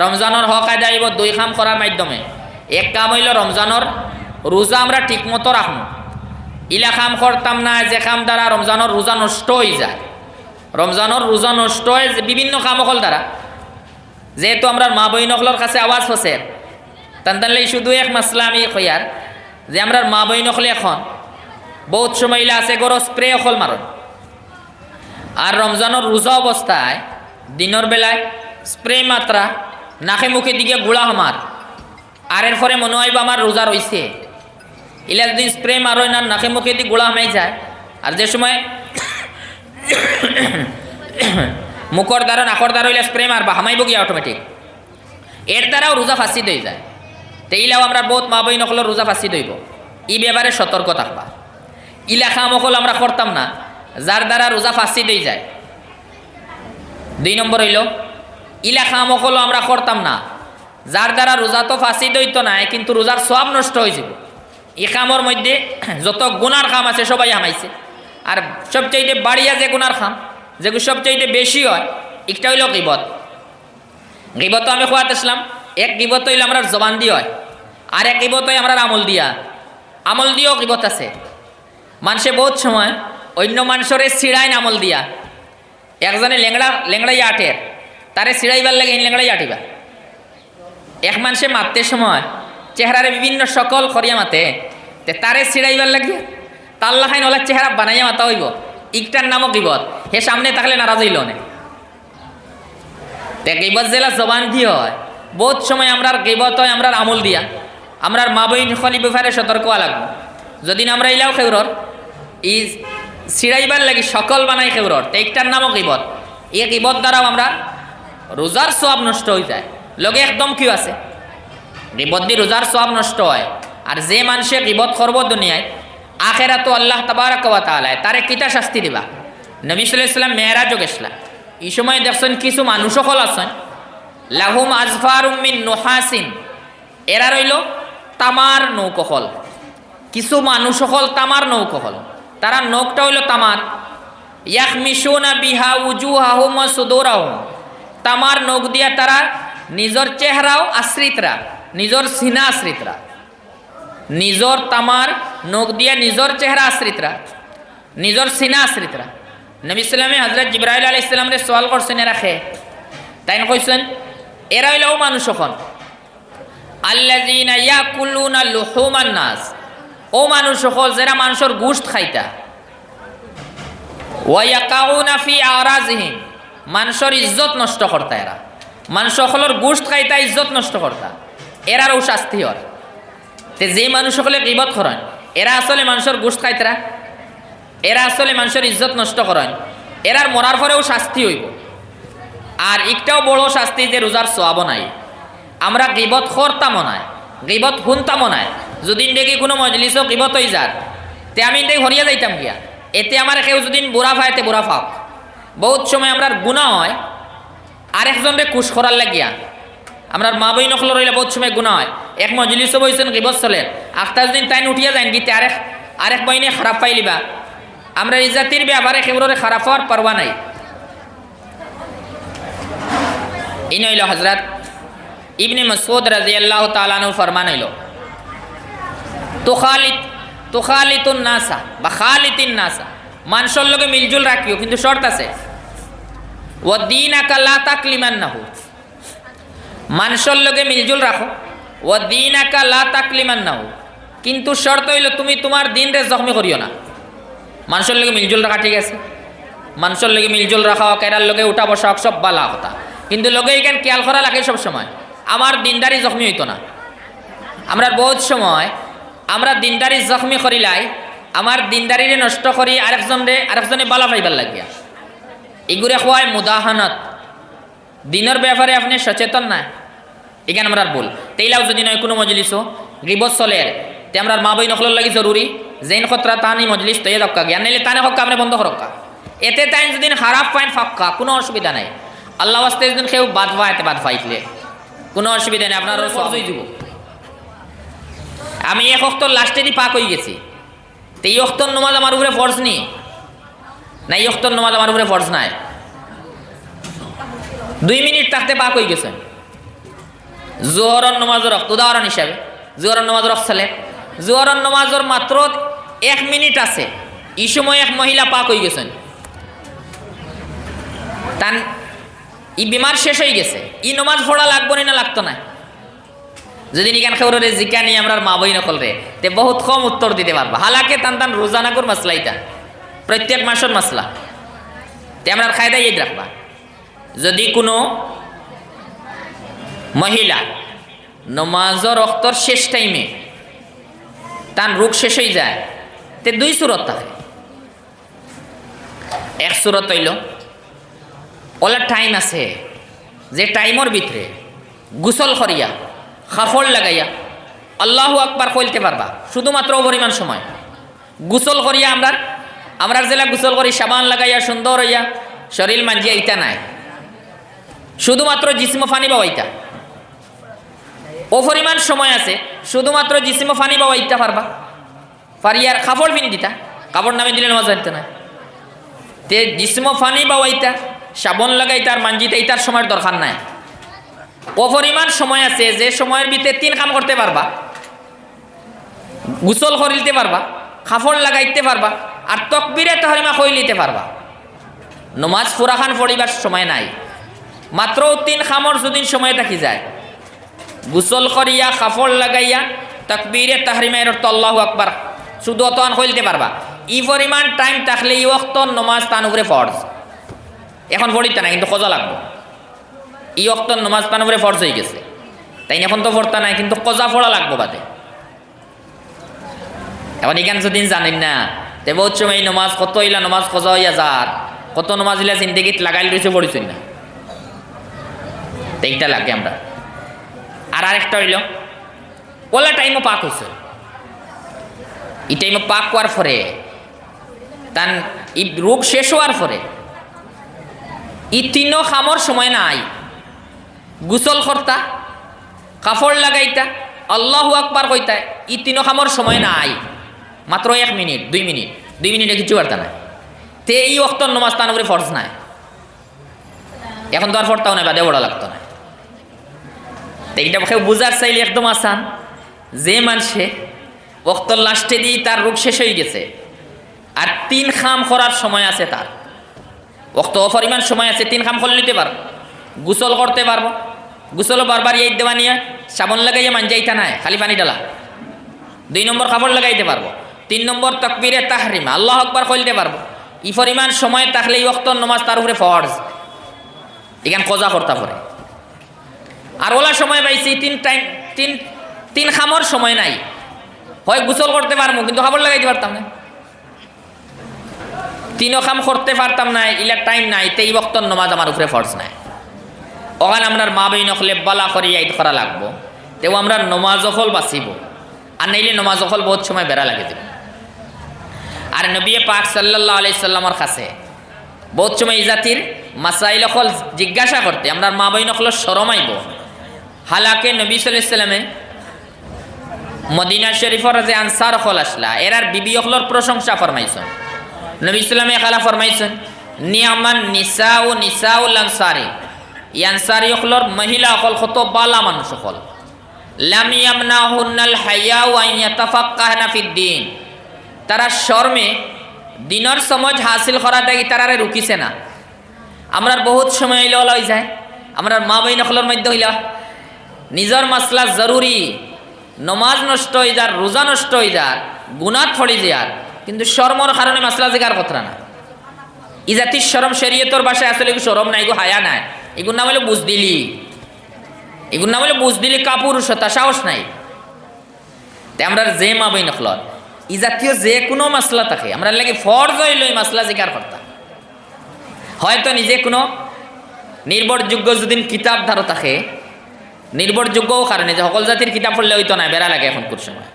রমজানের হক আদায় হইব দুই কাম করার মাধ্যমে। এক কাম হইল রমজানের রোজা আমরা ঠিক মতো রাখবো। ইলা কাম করতাম না যে কাম দ্বারা রমজানের রোজা নষ্ট হয়ে যায়। রমজানের রোজা নষ্ট হয় বিভিন্ন কাম হল দ্বারা। যেহেতু আমরা মা বইনকলের কাছে আওয়াজ হচ্ছে তানলে শুধু এক মাসলা আমি কইয়ার যে আমরা মা বইনকলে এখন বহুত সময় ইলা আছে গরো স্প্রে অকল মারণ। আর রমজানের রোজা অবস্থায় দিনের বেলায় স্প্রে মাত্রা নাকে মুখে দিকে গুড়া হমার আর এর পরে মনে হইব আমার রোজা রয়েছে। ইলা যদি স্প্রে মারো না নাকে মুখে দিয়ে গুড়া হামাই যায়। আর যে সময় মুখর দ্বারা নাকর দ্বারা হইলে স্প্রে মারবা হামাইব গিয়া অটোমেটিক, এর দ্বারাও রোজা ফাঁসি দই যায়। তো ইলাও আমরা বহুত মা বই নকলের রোজা ফাঁসি দইব। ই ব্যাপারে সতর্ক থাকবা। ইলা খামকল আমরা করতাম না যার দ্বারা রোজা ফাঁসি দই যায়। 2 নম্বর হইল ইলা খামকল আমরা করতাম না যার দ্বারা রোজা তো ফাঁসি দইতো না কিন্তু রোজার সব নষ্ট হয়ে যাব। এই কামর মধ্যে যত গুনার কাম আছে সবাই হামাইছে। আর সবচাইতে বাড়িয়া যে গুনার খাম যেগুলো সবচাইতে বেশি হয় একটা হইল গিবত। গিবত আমি খোয়াত আসলাম এক গিবত হইলে আমরা জবান দিয়ে হয় আর এক গিবত হয় আমরা আমল দিয়া। আমল দিয়েও গিবত আছে। মানুষে বহুত সময় অন্য মানুষের ছিড়াই আমল দিয়া। একজনে লেংড়াই আটের তারে ছিড়াইবার লাগে লেংড়াই আটিবা। এক মানুষে মারতে সময় চেহারারে বিভিন্ন সকল করিয়া মাতে তারে ছিড়াইবার লাগে তার লাখাই নলা চেহারা বানাইয়া মাতা হইব। ইকটার নামও গিবত। হে সামনে থাকলে নারাজ হইল না। গিবত জেলা জবান দিয়ে হয় বহুত সময় আমরা গিবত হয় আমরা আমল দিয়া। আমরা মা বই খলি ব্যাপারে সতর্ক হওয়া লাগবো। যদি আমরা ইলাও খেউরর ই ছিড়াইবার লাগি সকল বানাই খেউরর একটার নামও গিবত। এই গিবত দ্বারাও আমরা রোজার সওয়াব নষ্ট হয়ে যায়। লগে একদম কিউ আছে গিবত দিয়ে রোজার সওয়াব নষ্ট হয়। আর যে মানুষে গিবত করব দুনিয়ায় আখেরাত আল্লাহ তাবারাক ওয়া তাআলা তারে কিতা শাস্তি দিবা। নবী সাল্লাল্লাহু আলাইহি ওয়াসাল্লাম মেরাজও গেছলা। এই সময় দেখছেন কিছু মানুষ সকল আছেন লাহুম আজফারুম মিন নুহাসিন, এরা রইল তামার নৌকহল। কিছু মানুষ সকল তামার নৌকহল, তারা নৌকটা হইল তামার। ইয়াখমিশুনা বিহা উজুহাহুম ওয়া সুদুরাহুম, তামার নৌক দিয়া তারা নিজের চেহারাও আশ্রিতরা নিজের সিনা আশ্রিতরা নিজের তামার নখ দিয়া নিজের চেহারা আশ্রিতরা নিজের সিনা আশ্রিতরা। নবী সাল্লামে হযরত জিবরাইল আলাইহিস সালামরে সওয়াল করছেন এরা খে তাই কইছেন এরা হইলেও মানুষ এখন আল্লাযিনা ইয়াকুলুনা লুহুমান নাস, ও মানুষ সকল যারা মানুষের গোশত খাইতা। ওয়া ইয়াকাউনা ফি আরাজিহিম, মানুষের ইজ্জত নষ্ট করতা। এরা মানুষ সকলের গোশত খাইতা ইজ্জত নষ্ট করতা। এরারও শাস্তি হয়। তে যে মানুষ সকলে গীবত করেন এরা আসলে মানুষের গোশত খাইতরা, এরা আসলে মানুষের ইজ্জত নষ্ট করেন। এরার মরার পরেও শাস্তি হইব। আর একটাও বড় শাস্তি যে রোজার সওয়াব নাই। আমরা গীবত করতামও নাই, গীবত শুনতামও নাই। যদি দেখি কোনো মজলিসও গীবত হয়ে যার তে আমি দেখি হরিয়া যাইতাম গিয়া। এতে আমার কেউ যদি বুড়া ফাইতে বুড়া ফাও। বহুত সময় আমরা গুনাহ হয় আরেকজনরে কুশ করার লাগিয়া। আমরা মা বই নকল রইলে বহুত সময় গুনাহ হয়। এক মজলিসও বইছেন গীবত চলে আফতার দিন তাই উঠিয়া যান গীতে আরেক বইনে খারাপ পাইলিবা। আমরা এই জাতির ব্যাপারে কেউরে খারাপ হওয়ার পারবা নাই। ইন হইল হযরত ইবনে মাসউদ রাদিয়াল্লাহু তাআলা আনহু ফরমান হইল তুখালিতুন নাসা বা খালিতিন নাসা, মানুষের লগে মিলজুল রাখিও কিন্তু শর্ত আছে। ওয়া দীনাকা লা তাকলিমান্নাহু, মানুষের লগে মিলজুল রাখো। ওয়া দীনাকা লা তাকলিমান্নাহু, কিন্তু শর্ত হইল তুমি তোমার দিনরে জখমি করিও না। মানুষের লগে মিলজুল রাখা ঠিক আছে, মানুষের লগে মিলজুল রাখা কেরার লগে উঠা বসা সব বালা কথা, কিন্তু লগে এখানে খেয়াল করা লাগে সব সময় আমার দিনদারি জখমি হইতো না। আমরা বহুত সময় আমরা দিনদারি জখমি করিলাই আমার দিনদারিরে নষ্ট করি আরেকজনে বালা পাইবার লাগিয়া। এগুলো হয় মুদাহানত। দিনের ব্যাপারে আপনি সচেতন না, এখানে আমরা বল তেইলাও যদি নয় কোনো মজলিসও গিবত চলের তে আমরা মা বই নকলের লাগি জরুরি যেন খতরা তানি মজলিস তৈরি রক্কা জ্ঞান নাইলে তানে হক্কা আপনি বন্ধ করক্কা। এতে তাই যদি খারাপ পাইন ফাক্কা কোনো অসুবিধা নাই। আল্লাহ ওয়াস্তে যদি কেউ বাদ এতে বাদ ফাইলে কোনো অসুবিধা নেই, আপনার সহজই দিব। আমি এক অক্তর লাস্টে দি পাক হয়ে গেছি, তো এই অক্তর নমাজ আমার উপরে ফরজ নি না, এই অক্তর নমাজ আমার উপরে ফরজ নাই। 2 মিনিট থাকতে পাক হয়ে গেছেন, জোহরর নমাজের রক্ত উদাহরণ হিসাবে জোহরর নমাজের রক্ত চলে জোহরর নমাজের মাত্র 1 মিনিট আছে এই সময় এক মহিলা পাক হয়ে গেছেন তান ই বিমার শেষ হয়ে গেছে ই নমাজ পড়া লাগবো না লাগতো না যদি নিকান খবরের জিকা নিয়ে আমরা মা বই নকল রে তে বহুত কম উত্তর দিতে পারবা হালাকে টান টান রোজানাকুর মাসলা এটা প্রত্যেক মাসের মাসলা তে আমরা খায়দা ইয়াদ রাখবা যদি কোনো মহিলা নমাজের রক্তর শেষ টাইমে তার রোগ শেষ হয়ে যায় তে 2 সুরত থাকে এক সুরত হইল ওলা টাইম আছে যে টাইমের ভিতরে গোসল করিয়া খাফড় লাগাইয়া আল্লাহু আকবার কইতে পারবা শুধুমাত্র পরিমাণ সময় গোসল করিয়া আমরা জেলা গোসল করি সাবান লাগাইয়া সুন্দর হইয়া শরীর মাঞ্জিয়া ইটা নাই শুধুমাত্র জিসম ফানি বাবাইতা ও পরিমাণ সময় আছে শুধুমাত্র জিসম ফানি বাবাইতা পারবা পারিয়ার খাফড় পিন দিতা কাপড় নামে দিলে নামাজ জানতে না তে জিসম ফানি বাবাইতা সাবন লাগাইতা আর মাঞ্জিতা ইতার সময়ের দরকার নাই ও পরিমাণ সময় আছে যে সময়ের ভিতরে 3 কাম করতে পারবা গোসল করিতে পারবা খাফড় লাগাইতে পারবা আর তাকবীরে তাহরিমা কইলিতে পারবা নমাজ পুরাখান পড়িবার সময় নাই মাত্র 3 খামর যদি সময় থাকি যায় গোসল করিয়া খাফড় লাগাইয়া তাকবীরে তাহরিমা এর তো আল্লাহু আকবার শুধু অতন কইলিতে পারবা ই পরিমাণ টাইম থাকলে এই ওয়াক্ত নমাজ তার উপরে ফরজ এখন পড়িতে না কিন্তু কজা লাগবে এই ওয়াক্ত নমাজ তার উপরে ফরজ হয়ে গেছে তাই এখন তো পড়তা নাই কিন্তু কজা পড়া লাগবে বাদে এখন এখান যদি জানেন না তে বহুত সময় নমাজ কত ইলা নমাজ কজা হইয়া যার কত নমাজ ইলা জিন্দগিত লাগাইল রয়েছে পড়িছেন না এইটা লাগে আমরা আর আরেকটা হইল ওলা টাইমও পাক হয়েছে এই টাইমে পাক হওয়ার পরে তান এই রোগ শেষ হওয়ার পরে ই 3 খামর সময় নাই গোসল করতা কাপড় লাগাইতা আল্লাহু আকবার কইতা ই 3 খামর সময় নাই মাত্র 1 মিনিট 2 মিনিট 2 মিনিটে কিছু পারতা না তে এই ওয়াক্ত নমাজ তার উপরে ফরজ নাই এখন তো আর পড়তাও না বাদে বড় লাগতো না তো এইটা বুঝার চাইলে একদম আসান যে মানুষে ওয়াক্তর লাস্টে দিয়ে তার রোগ শেষ হয়ে গেছে আর 3 খাম করার সময় আছে তার ওয়াক্ত পরিমাণ সময় আছে 3 খাম করে নিতে পারবো গোসল করতে পারবো গোসল বারবার এই দেওয়া নিয়ে সাবন লাগাইয়া মানজাইতা নাই খালি পানি ডালা 2 নম্বর কাপড় লাগাইতে পারবো 3 নম্বর তাকবীরে তাহরিমা আল্লাহু আকবার কইতে পারবো ই পরিমাণ সময় থাকলে এই ওয়াক্ত নামাজ তার উপরে ফরজ এখান কজা করতে পারে আর ওলা সময় পাইছি 3 খামর সময় নাই হয় গোসল করতে পারবো কিন্তু কাপড় লাগাইতে পারতাম না 3 খাম করতে পারতাম না ইলা টাইম নাই তে এই ওয়াক্ত নামাজ আমার উপরে ফরজ নাই ওখানে আমরা মা বই নখলে বালা করিয়া ঈদ করা লাগবো তেও আমরা নমাজ হল বাঁচিব আর নাইলে নমাজ হল বহুত সময় বেড়া লাগে দেব আর নবী পাক সাল্লাল্লাহু আলাইহি সাল্লামের কাছে বহুত সময় এই জাতির মাসাইল হল জিজ্ঞাসা করতে আমরা মা বই নখল শরম আইব হালাকে নবী সাল্লাল্লাহু আলাইহি সাল্লামে মদিনা শরীফের যে আনসার হল আসলা এরার বিবি হলর প্রশংসা ফরমাইছেন নবী সাল্লামে খালা ফরমাইছেন নিয়ামান নিসাউ নিসাউল আনসারি ইয়ানসারি হলর মহিলা হল কত বালা মানুষ হল লাম ইয়ামনাহুন্নাল হায়াউ আন ইয়াতাফাক্কাহনা ফিদ্দিন তারা শর্মে দিনের সমাজ হাসিল করা দেখি তারারে রুকিছে না আমরার বহুত সময় হইলে হলা হয়ে যায় আমরার মা বই নকলের মধ্যে হইলা নিজের মাসলা জরুরি নমাজ নষ্ট হয়ে যার রোজা নষ্ট হয়ে যার গুনাত ফড়ি যার কিন্তু শর্মর কারণে মাসলা জিগার কথা না ই জাতির শরম শরীয়তর ভাষায় আসলে শরম নাই গো হায়া নাই এগুর নাম হলো বুঝদিলি এগুর নাম হলো বুঝদিলি কাপুরুষতা সাহস নাই তাই আমরা যে মা বই নকলর ই জাতীয় যে কোনো মাসলা থাকে আমরা লাগে ফরজ হইল এই মাসলা জিকার করতাম হয়তো নিজে কোনো নির্ভরযোগ্য যদি কিতাব ধারো থাকে নির্ভরযোগ্যও কারণে যে সকল জাতির কিতাব পড়লে হইতো না বেড়া লাগে এখন কোর সময়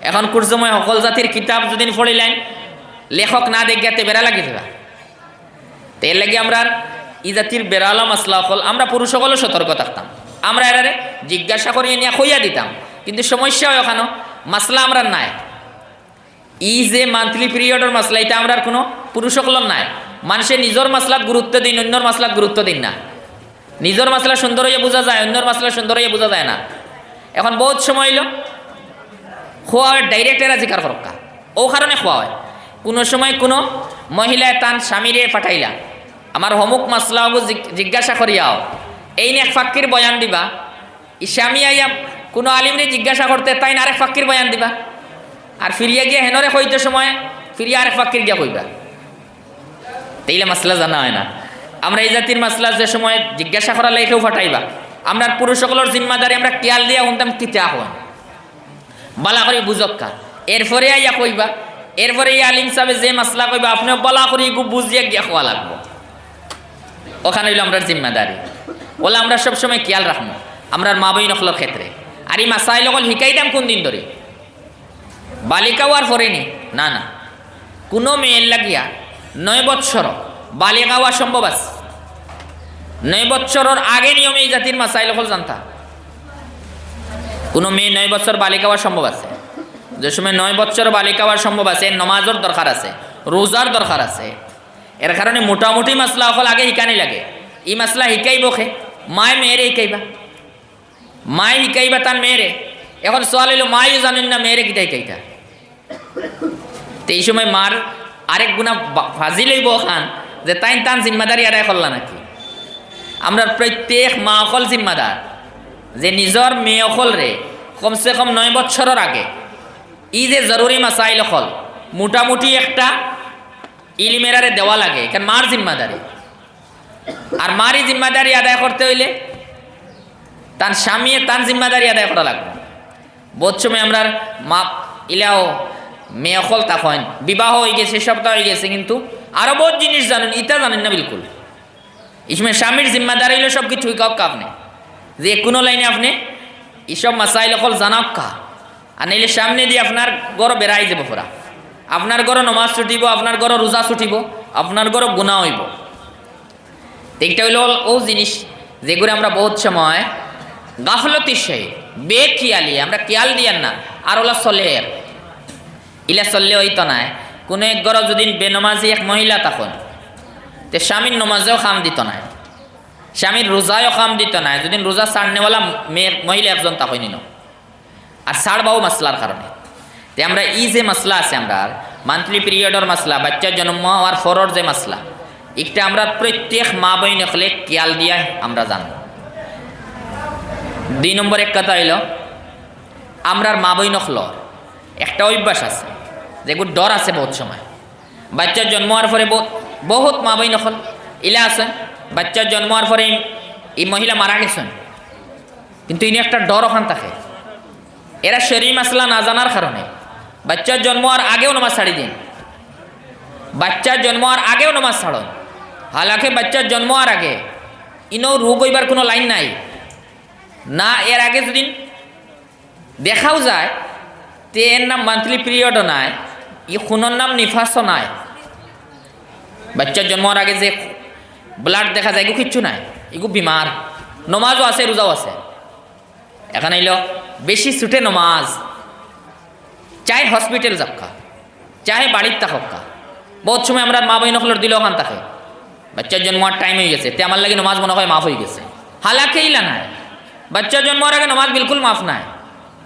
এখন কোর সময় সকল জাতির কিতাব যদি পড়িলেন লেখক না দেখাতে বেড়া লাগে দেবা তো এর লাগে আমরা ই জাতির বেড়ালা মাসলা হল আমরা পুরুষ সকলও সতর্ক থাকতাম আমরা এরারে জিজ্ঞাসা করিয়ে নিয়ে কইয়া দিতাম কিন্তু সমস্যা হয় ওখানে মাসলা আমরা নাই ই যে মান্থলি পিরিয়ডের মাসলা এটা আমরা কোনো পুরুষ সকলের নাই মানুষের নিজের মাসলাত গুরুত্ব দিন অন্যর মাসলাত গুরুত্ব দিন না নিজের মাসলা সুন্দর হইয়া বোঝা যায়, অন্যর মাসলা সুন্দর হইয়া বোঝা যায় না। এখন বহুত সময় হইল খোয়া হয় ডাইরেক্ট এরা জিকার করক্কা, ও কারণে খোয়া হয়। কোনো সময় কোনো মহিলায় তান স্বামীরে পাঠাইলা, আমার হমুক মাসলা হবু জিজ্ঞাসা করিয়াও, এই এক ফাক্কির বয়ান দিবা। ই স্বামী আইয়া কোনো আলিমরে জিজ্ঞাসা করতে তাই না আরেক ফাক্কির বয়ান দিবা, আর ফিরিয়া গিয়া হেনরে কইতে সময় ফিরিয়া আরেক ফাক্কির গিয়া কইবা। তাইলে মাসলা জানা হয় না। আমরা এই জাতির মাসলা যে সময় জিজ্ঞাসা করার লেখেও ফাটাইবা, আমরা পুরুষ সকলের জিম্মাদারি আমরা কেয়াল দিয়া শুনতাম কিতা হন বালা করে বুঝক্কা, এরপরে আইয়া কইবা। এরপরে এই আলিম সাহেব যে মাসলা কইবা আপনিও বলা করি বুঝিয়া গিয়া খোয়া লাগবো। ওখানে হইল আমরা জিম্মাদারি, ওলা আমরা সবসময় খেয়াল রাখবো আমরার মা বই নকলের ক্ষেত্রে। আর এই মাসাইল অকল শিকাইতাম কোন দিন ধরে, বালিকাও আর ফরেনি না না, কোনো মেয়ের লাগিয়া 9 বৎসর বালিকা হওয়া সম্ভব আছে। 9 বৎসরের আগে নিয়মে এই জাতির মাসাইল অকল জানতা। কোনো মেয়ে 9 বছর বালিকা হওয়া সম্ভব আছে, যে সময় 9 বছর বালিকা হওয়া সম্ভব আছে নমাজের দরকার আছে, রোজার দরকার আছে। এর কারণে মোটামুটি মাসলা অকল আগে শিকানি লাগে। এই মাসলা শিকাইব খে মায় মেয়েরে শিকাইবা, মায় শিকাইবা তার মেয়েরে। এখন সোয়াল হইল মায়ও জানেন না মেয়েরে কিতা শিকাইতা, তো এই সময় মার আরেক গুণা ফাজি লইব খান যে তাই তান জিম্মাদারি আদায় করলা নাকি। আমরা প্রত্যেক মা অকল জিম্মাদার যে নিজের মেয়ে অকল রে কমসে কম 9 বছরের আগে ই যে জরুরি মাসাইল অকল মোটামুটি একটা ইলিমেরারে দেওয়া লাগে, কারণ মার জিম্মাদারি। আর মারই জিম্মাদারি আদায় করতে হইলে তার স্বামী তার জিম্মাদারি আদায় করা লাগবে। বহুত সময় আমরা মা ইলাও মেয়ে অকল তখন বিবাহ হয়ে গেছে, সপ্তাহ হয়ে গেছে, কিন্তু আরো বহুত জিনিস জানেন ইটা জানেন না বিলকুল। ইসমে স্বামীর জিম্মাদারি হইলে সব কিছু কাউক আপনি যে কোনো লাইনে আপনি এইসব মাসাইল অকল জানাক কা, আর নাইলে সামনে দিয়ে আপনার গড় বেড়াই যাব পুরা। আপনার গড় নমাজ ছুটিব, আপনার গড় রোজা ছুটিব, আপনার গড় গুণা হইব। এইটা হইল ও জিনিস যেগুলো আমরা বহুত সময় গাফলতি সেই বেখিয়ালি আমরা খেয়াল দিয়ান না, আর ওলা চলে ইলা চললে হইতো না। কোনো এক গড় যদি বেনমাজি এক মহিলা তখন তে স্বামীর নমাজেও খাম দিত না, স্বামীর রোজায়ও খাম দিত না, যদি রোজা ছাড়নেওয়ালা মেয়ের মহিলা একজন তা হয়নি। আর ছাড়বাও মাসলার কারণে তে আমরা ই যে মাসলা আছে আমরা মান্থলি পিরিয়ডের মাসলা, বাচ্চার জন্ম হওয়ার ফরর যে মাসলা, একটা আমরা প্রত্যেক মা বই নকলে খেয়াল দিয়া আমরা জানব। 2 নম্বর এক কথা হইল আমরার মা বই নকলর একটা অভ্যাস আছে, যেগুলো ডর আছে বহুত সময়। বাচ্চার জন্ম হওয়ার পরে বহুত মা বই নকল ইলা আছেন, বাচ্চার জন্ম হওয়ার পরে এই মহিলা মারা গেছেন, কিন্তু ইনি একটা ডর ওখান থাকে। এরা শরীর মাসলা না জানার কারণে বাচ্চার জন্ম হওয়ার আগেও নামাজ ছাড়ি দিন, বাচ্চার জন্ম হওয়ার আগেও নামাজ ছাড়ন। হালাকে বাচ্চার জন্ম হওয়ার আগে ইনও রোগ হইবার কোনো লাইন নাই না। এর আগে যদি দেখাও যায় তে এর নাম মান্থলি পিরিয়ডও নাই, ই খুনের নাম নিফাসও নাই। বাচ্চার জন্ম হওয়ার আগে যে ব্লাড দেখা যায় এগুলো কিচ্ছু নাই, এগুলো বিমার। নমাজও আছে, রোজাও আছে। এখানে এলো বেশি ছুটে নমাজ, চাহে হসপিটাল যাক্কা চাহে বাড়ির থাকা। বহুত সময় আমরা মা বই নকলের দিল ওখান থাকে বাচ্চার জন্ম হওয়ার টাইম হয়ে গেছে, তে আমার লাগে নমাজ মনে হয় মাফ হয়ে গেছে। হালাকে ইলা নাই, বাচ্চার জন্ম হওয়ার আগে নমাজ বিলকুল মাফ নাই।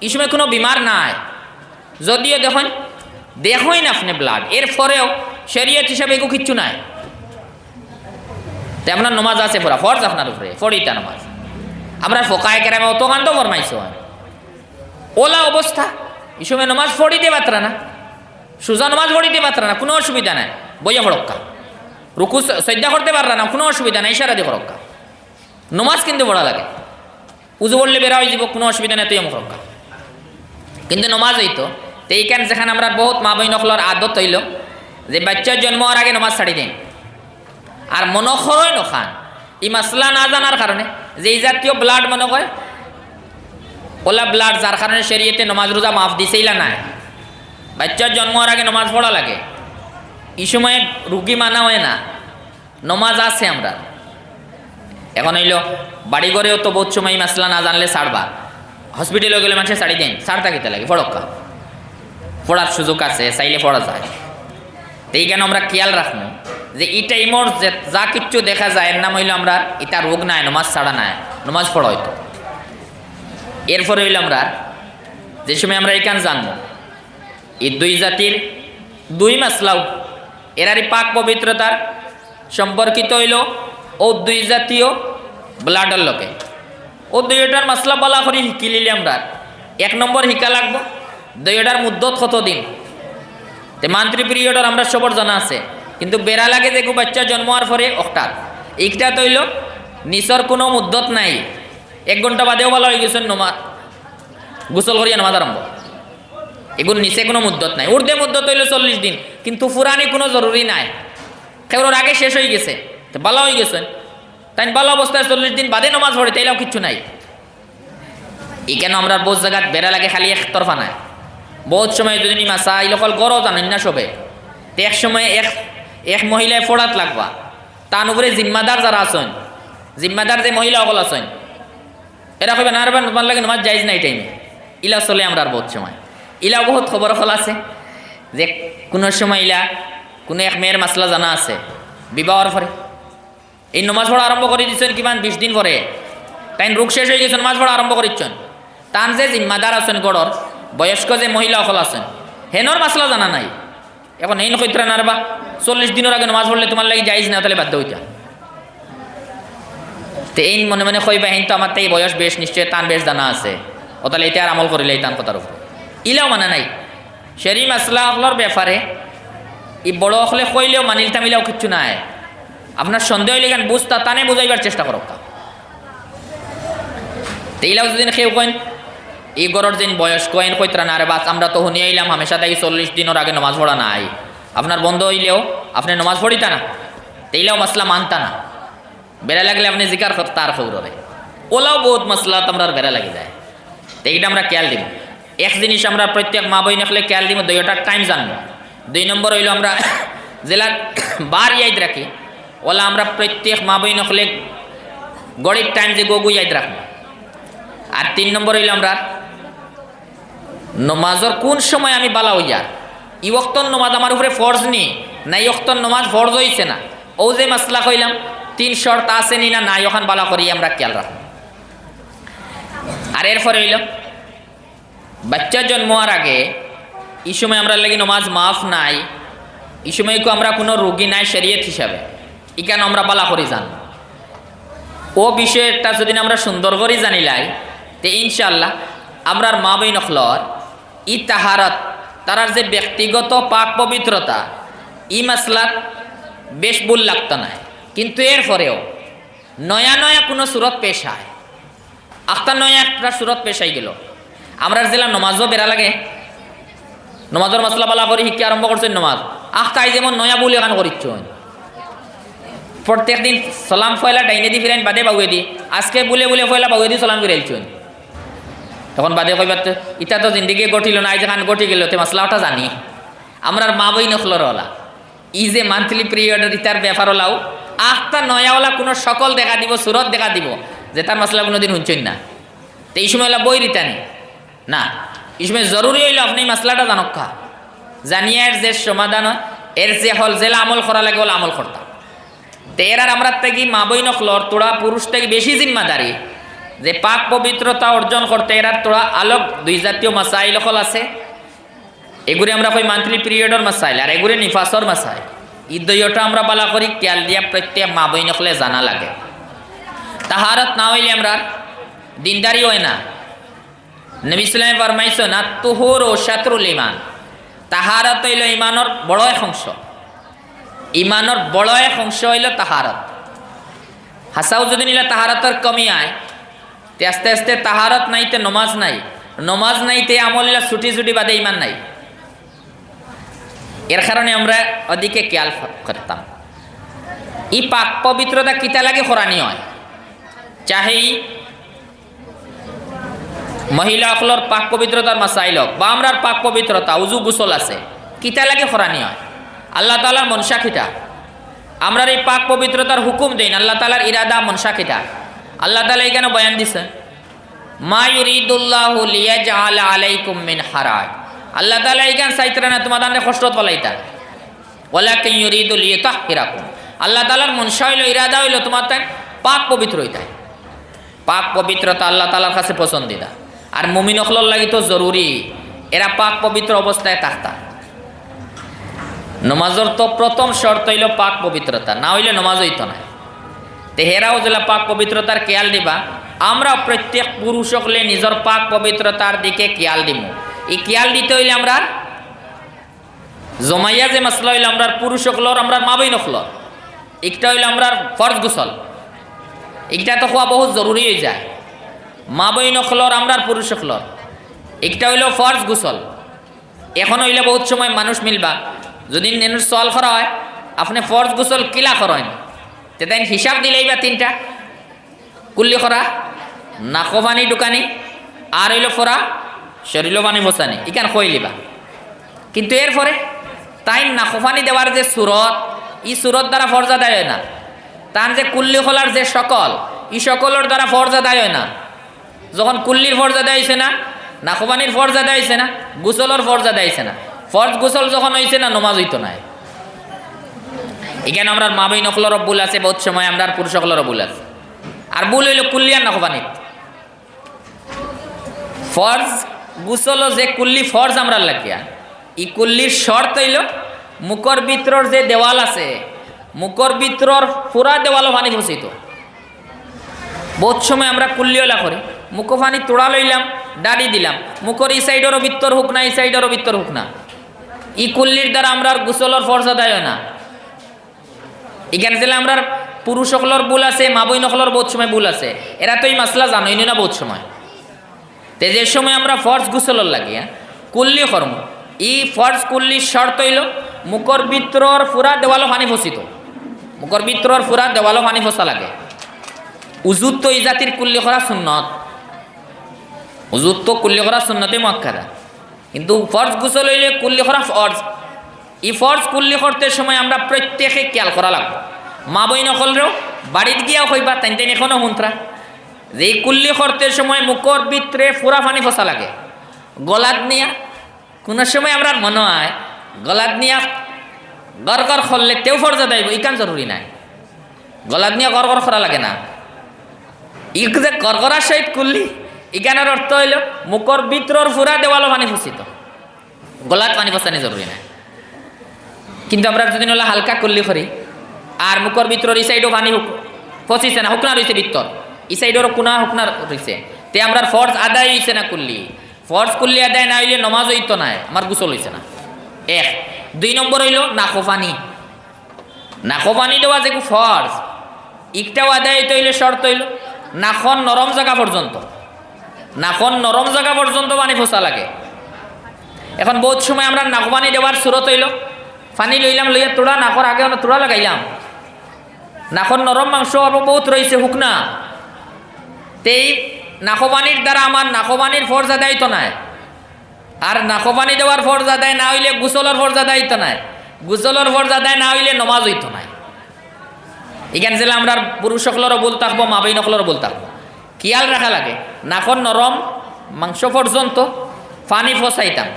এই সময় কোনো বিমার নাই, যদিও দেখই না আপনি ব্লাড, এর পরেও শরীয়ত হিসাবে এগুলো কিচ্ছু নাই। তে আপনার নমাজ আছে পুরা ফরজ আপনার উপরে, ফরিতা নমাজ। আমরা ফোকায় কেরামে অত কান্দ ফরমাইছো, ওলা অবস্থা এই সময় নমাজ পড়িতে পাত্রা না, সোজা নমাজ পড়িতে পাত্রা না, কোনো অসুবিধা নাই, বইয়া ফড়ক্কা। রুকু সজ্জা করতে পারলা না, কোনো অসুবিধা নাই, ইশারা দিয়ে ফড়ক্কা। নমাজ কিন্তু পড়া লাগে, উজু বললে বেড়া হয়ে যাব, কোনো অসুবিধা নেই, তুই ফড়ক্কা। কিন্তু নমাজ হইতো তো এইখান যেখানে আমরা বহুত মা বই নকলর আদত হইল যে বাচ্চার জন্ম হওয়ার আগে নমাজ ছাড়ি দিন, আর মনখরই নখান এই মাসলা না জানার কারণে যে এই জাতীয় ব্লাড মনে হয় ওলা ব্লাড, যার কারণে শরীয়তে নমাজ রোজা মাফ দিছেইলা নাই। বাচ্চার জন্ম হওয়ার আগে নমাজ পড়া লাগে, এই সময়ে রুগী মানা হয় না, নমাজ আছে আমরা। এখন হইল বাড়ি ঘরেও তো বহুত সময় মাসলা না জানলে ছাড়বা, হসপিটালে গেলে মানুষের ছাড়ি দেন, ছাড়তা খেতে লাগে ফড়ক্কা, পড়ার সুযোগ আছে, চাইলে পড়া যায়। তো এই কেন আমরা খেয়াল রাখবো যে ই টাইমর যা কিচ্ছু দেখা যায় এর নাম হইল আমরা এটা রোগ নাই, নমাজ ছাড়া নাই, নমাজ পড়া হইতো। এরপরে হইল আমরা যে সময় আমরা এখান জানবো এই দুই জাতির দুই মাসলাও এরারই পাক পবিত্রতার সম্পর্কিত হইল ও দুই জাতীয় ব্লাডের লোকে ও দুইটার মাসলা বলা করি শিকি লিলে আমরা। এক নম্বর শিকা লাগবো দুইটার মুদ্দত কতদিন, তে মান্থলি পিরিয়ডর আমরা সবর জানা আছে, কিন্তু বেড়া লাগে যে বাচ্চা জন্ম হওয়ার পরে অক্টার এইটা তৈল নিচর কোনো মুদ্দত নাই, 1 ঘন্টা বাদেও ভালো হয়ে গেছেন নমাজ গোসল করিয়া নামাজ আরম্ভ, এগুলো নিচে কোনো মুদ্দত নাই। উর্ধে মুদ্দত হইল 40 দিন, কিন্তু পুরানি কোনো জরুরি নাই, কেউর আগে শেষ হয়ে গেছে তো ভালো হয়ে গেছেন, তাই ভালো অবস্থায় 40 দিন বাদে নামাজ পড়ে তাইলেও কিচ্ছু নাই। এই কেন আমরা বহুত জায়গাত বেড়া লাগে খালি একতরফা নাই, বহুত সময় যদি মাসা এই লোকাল গরও জানেন না সবে, তো এক সময় এক মহিলায় ফোড়াত লাগবা, তার উপরে জিম্মাদার যারা আছেন, জিম্মাদার যে মহিলা সকল আছেন এরা কইবে না আরবার তোমার লাগে নামাজ যাইজ নাই টাইমে, ইলা চলে আমরা বহুত সময়। ইলা বহুত খবর ফল আছে যে কোনো সময় ইলা কোনো এক মেয়ের মাসলা জানা আছে বিবাহর পরে এই নমাজ পড়া আরম্ভ করে দিচ্ছেন কিমান 20 দিন পরে, তাই রোগ শেষ হয়ে গেছে নমাজ পড়া আরম্ভ করিচ্ছেন। তার যে জিম্মাদার আছেন গড়র বয়স্ক যে মহিলা সকল আছেন হেনর মাসলা জানা নাই, এখন এই নক্ষত্রা নারবা 40 দিনের আগে নামাজ পড়লে তোমার লাগে যাইজ না, তাহলে বাধ্য হইতা। তো এই মনে মনে কইবা হেন তো আমার তাই বয়স বেশ নিশ্চয় তান বেশ জানা আছে, ও তাহলে এটা আর আমল করিলে এই তান কথার উপর ইলাও মানে নাই। সেরি মাসলা হকলর ব্যাপারে ই বড় হলে কইলেও মানিল তামিলেও কিচ্ছু নাই, আপনার সন্দেহ হইলে কেন বুঝতা তানে বুঝাইবার চেষ্টা করক। এইলাও যদি কেউ কইন এই গড়র দিন বয়স কইন কইতরা না, আরে বাস আমরা তো শুনিয়ে আইলাম হামেশা তাই 40 দিনের আগে নামাজ পড়া নাই, আপনার বন্ধ হইলেও আপনি নামাজ পড়িতা না, এইলাও মাসলা মানতা না, বেড়া লাগলে আপনি জিকার তার খবরে ওলাও বহুত মাসলা আমরা বেড়া লাগি যায়। তো এইটা আমরা খেয়াল দিব। এক জিনিস আমরা প্রত্যেক মা বই নখলে খেয়াল দিব, দুইটার টাইম জানবো। 2 নম্বর হইল আমরা জেলা বার ইয়াদ রাখি, ওলা আমরা প্রত্যেক মা বই নখলে গড়ির টাইম যে গগু ইয়াদ রাখবো। আর 3 নম্বর হইল আমরা নমাজর কোন সময় আমি বালা হইয়া ই ওক্তর নমাজ আমার উপরে ফরজ নি না, এই ওক্তর নমাজ ফরজ হইছে না, ও যে মাসলা কইলাম 3 শর্ত আছে নি না নাই ওখান বালা করি আমরা খেয়াল রাখবো। আর এরপরে হইল বাচ্চা জন্ম হওয়ার আগে এই সময় আমরা লাগি নমাজ মাফ নাই, এই সময়কে আমরা কোনো রোগী নাই শরীয়ত হিসাবে, ইকান আমরা বালা করি জান ও বিষয়টা যদি আমরা সুন্দর করে জানিলাই তে ইনশাআল্লাহ আমরার মা বই নখলর ই তাহারত তারার যে ব্যক্তিগত পাক পবিত্রতা ই মাসলাত বেশ ভুল লাগত না, কিন্তু এরপরেও নয়া নয়া কোনো সুরত পেশ হয়, আখতার নয়া একটা সুরত পেশ হয়ে গেল। আমরা জেলা নমাজও বেড়া লাগে, নমাজের মাসলা বালা করে শিক্ষা আরম্ভ করছেন নমাজ আখতাই যেমন নয়া বলে এখান করিচ্ছ, প্রত্যেক দিন সালাম ফয়লা ডাইনে দি ফিরাইন বাদে বাউয়ে দি, আজকে বলে বলে ফয়লা বাউয়ে দি সালাম ফিরাইলছেন, তখন বাদে কইবার ইটা তো জিন্দিগি গঠিল না, যেখান গঠি গেল তে মাসলাটা জানি। আমরার মা বই নখলর ওলা ই যে মান্থলি পিরিয়ডের ইতার ব্যাপার ওলাও আখতা নয়াওয়ালা কোনো সকল দেখা দিব, সুরত দেখা দিব যে তার মাসলা কোনোদিন শুনছেন না, তো এই সময় ওলা বই রিতানি না, এই সময় জরুরি হইল আপনি মাসলাটা জানক্কা জানিয়ে এর যে সমাধান হয় এর যে হল জেলা আমল করা লাগে ওলা আমল করতাম। তো এরার আমরা থেকে মা বই নখলর তোরা পুরুষ থেকে বেশি জিম্মাদারি যে পাক পবিত্রতা অর্জন করতে এরার তোরা আলোক 2 জাতীয় মাসাইল হল আছে, এগুলি আমরা কই মান্থলি পিরিয়ডের মাসাইল আর এগুলি নিফাসর মাসাইল, এই দুইটা আমরা বালা করি খেয়াল দিয়া প্রত্যেক মা বই নখলে জানা লাগে। তাহারত না হইলে আমরা দিনদারি হয় না, নবী সাল্লাল্লাহু ফরমাইছেন না তুহুর ও শাতরুল ঈমান, তাহারত হইল ঈমানের বড় এক অংশ, ঈমানের বড় এক অংশ হইল তাহারত। হাসাও যদি নিলে তাহারতের কমি আয় তে আস্তে আস্তে তাহারত নাইতে নমাজ নাই, নমাজ নাইতে আমল ছুটি ছুটি বাদে ঈমান নাই, এর কারণে আমরা ওদিকে খেয়াল করতাম। ই পাক পবিত্রতা কিতা লাগে খরানি হয়, চাহে মহিলা সকলের পাক পবিত্রতার মাসাইল হোক বা আমরার পাক পবিত্রতা উজু গুসল আছে কিতা লাগে খরানি হয়, আল্লাহ তাআলার মনসা কিতা, আমরার এই পাক পবিত্রতার হুকুম দেন আল্লাহ তাআলার ইরাদা মনসা কিতা। আল্লাহ তাআলা এখানে বয়ান দিছেন মা ইউরিদুল্লাহু লিয়াজআলা আলাইকুম মিন হারাজ, আল্লাহ তাআলা এখানে চাইতরা না তোমাদের কষ্ট ফলাইতা, ওয়ালাকিন ইউরিদু লিয়াতাহহিরাকুম, আল্লাহ তাআলার মনসা হইল, ইরাদা হইল তোমার তাই পাক পবিত্র হইতাই। পাক পবিত্রতা আল্লাহ তাআলার কাছে পছন্দিদা। আর মুমিন হলর লাগি তো জরুরি এরা পাক পবিত্র অবস্থায় থাকতা। নমাজের তো প্রথম শর্ত হইল পাক পবিত্রতা, না হইলে নমাজ হইত না। তে হেরাও যেলা পাক পবিত্রতার খেয়াল দিবা, আমরা প্রত্যেক পুরুষ হলে নিজের পাক পবিত্রতার দিকে খেয়াল দিব। এই খেয়াল দিতে হইলে আমরা জমাইয়া যে মাসলা হইল আমরা পুরুষ হকলর, আমরা মা বই নখলর, একটা হইল আমরা ফরজ গোসল, একটা তো হওয়া বহুত জরুরি হয়ে যায়। মা বই নখলর আমরা পুরুষ হকলর, একটা হইল ফরজ গোসল। এখন হইলে বহুত সময় মানুষ মিলবা যদি সওয়াল করা হয় আপনি ফরজ গোসল কিলা করেন, তে তাই হিসাব দিলেই বা তিনটা কুল্লি করা, নাকোবানি দোকানি, আর হইল ফরা শরীর বানি বসানি, ইখান কইলিবা। কিন্তু এরপরে তাই নাকোফানি দেওয়ার যে সুরত, ই সুরত দ্বারা ফরজ আদায় হয় না। তার যে কুল্লি খোলার যে সকল, ই সকলের দ্বারা ফরজ আদায় হয় না। যখন কুল্লির ফরজ আদায় হয়েছে না, নাকোবানির ফরজ আদায় হয়েছে না, গুসলের ফরজ আদায় হয়েছে না, ফরজ গুসল যখন হয়েছে না, নমাজ হইতো না। এখানে আমরা মা বই নকলেরও ভুল আছে, বহুত সময় আমরা পুরুষ সকলেরও ভুল আছে। আর ভুল হইল কুল্লি আর নাকোবানিত। ফরজ গুসল যে কুল্লি ফরজ আমরা লাগিয়া, ই কুল্লির শর্ত হইল মুখর ভিতরর যে দেওয়াল আছে, মুখর ভিতরর পুরা দেওয়ালও পানি ফসিত। বহুত সময় আমরা কুল্লিওলা করি, মুখো পানি তোড়া লইলাম, দাড়ি দিলাম, মুখর এই সাইডেরও ভিতর হোক না, এই সাইডেরও ভিতর হোক না, ই কুল্লির দ্বারা আমরা গুসলর ফরজ আদায় হয় না। এখানে যে আমরা পুরুষ সকলের ভুল আছে, মা বই নকলের বহুত সময় ভুল আছে, এরা তো এই মাসলা জানোই না বহুত সময়। তে যে সময় আমরা ফরজ গুসলর লাগিয়া কুল্লি কর্ম, ই ফরজ কুল্লির শর্ত হইল মুখর ভিতরর পুরা দেওয়ালও পানি ফসিত, মুখর ভিতরর পুরা দেওয়ালও পানি ফসা লাগে। উজুত তো এই জাতির কুল্লি করা সুন্নত, উজুত তো কুল্লি করা সুন্নতে মুআক্কাদা, কিন্তু ফরজ গুসল হইলে কুল্লি করা ফরজ। এই ফরজ কুল্লি করতে সময় আমরা প্রত্যেকে খেয়াল করা লাগবে। মা বই নকলরেও বাড়িতে গিয়াও কইবা, তাই তাই এখনও হুন্ত্রা যে এই কুল্লি করতে সময় মুখর ভিতরে পুরা পানি ফসা লাগে। গলাত নিয়া কোনো সময় আমরা মনে হয় গলাত নিয়া গড় খরলে তেও ফরজ আদায়, ইকান জরুরি নাই। গলাত নিয়া গড় করা লাগে না, ই যে গড়গড়ার সহিত কুল্লি, ইকানের অর্থ হইল মুখর ভিতরর পুরা দেওয়ালও পানি ফসিত, গলাত পানি ফসানি জরুরি নাই। কিন্তু আমরা যদি হলে হালকা কুল্লি করি আর মুখর ভিতর এই সাইডও পানি ফসিছে না, হুকনা রয়েছে ভিতর, এই সাইডেরও কোনা হুকনা রয়েছে, তে আমরা ফরজ আদায় হয়েছে না কুল্লি। ফরজ কুল্লি আদায় না হইলে নমাজ হইতো না, আমার গুসল হয়েছে না। এক দুই নম্বর হইল নাকোপানি, নাকোপানি দেওয়া যে ফরজ, ইকটাও আদায় হইতে হইলে শর্ত হইল নাখন নরম জায়গা পর্যন্ত, নাখন নরম জায়গা পর্যন্ত পানি ফসা লাগে। এখন বহুত সময় আমরা নাকোপানি দেওয়ার সুরত হইল পানি লইলাম, লইয়া তোড়া নাকর আগে তোড়া লাগাইলাম, নাখন নরম মাংস আরো বহুত রয়েছে হুকনা, তেই নাকোপানির দ্বারা আমার নাকোপানির ফরজ আদায় তো নাই। আর নাকোপানি দেওয়ার ফরজ আদায় না হইলে গুসলের ফরজ আদায় তো নাই, গুসলের ফরজ আদায় না হইলে নমাজ হইতো নাই। এখানে যে আমরা পুরুষ সকলেরও বল থাকবো, মা বই নকলেরও বল থাকবো, খেয়াল রাখা লাগে নাখন নরম মাংস পর্যন্ত পানি ফসাইতাম।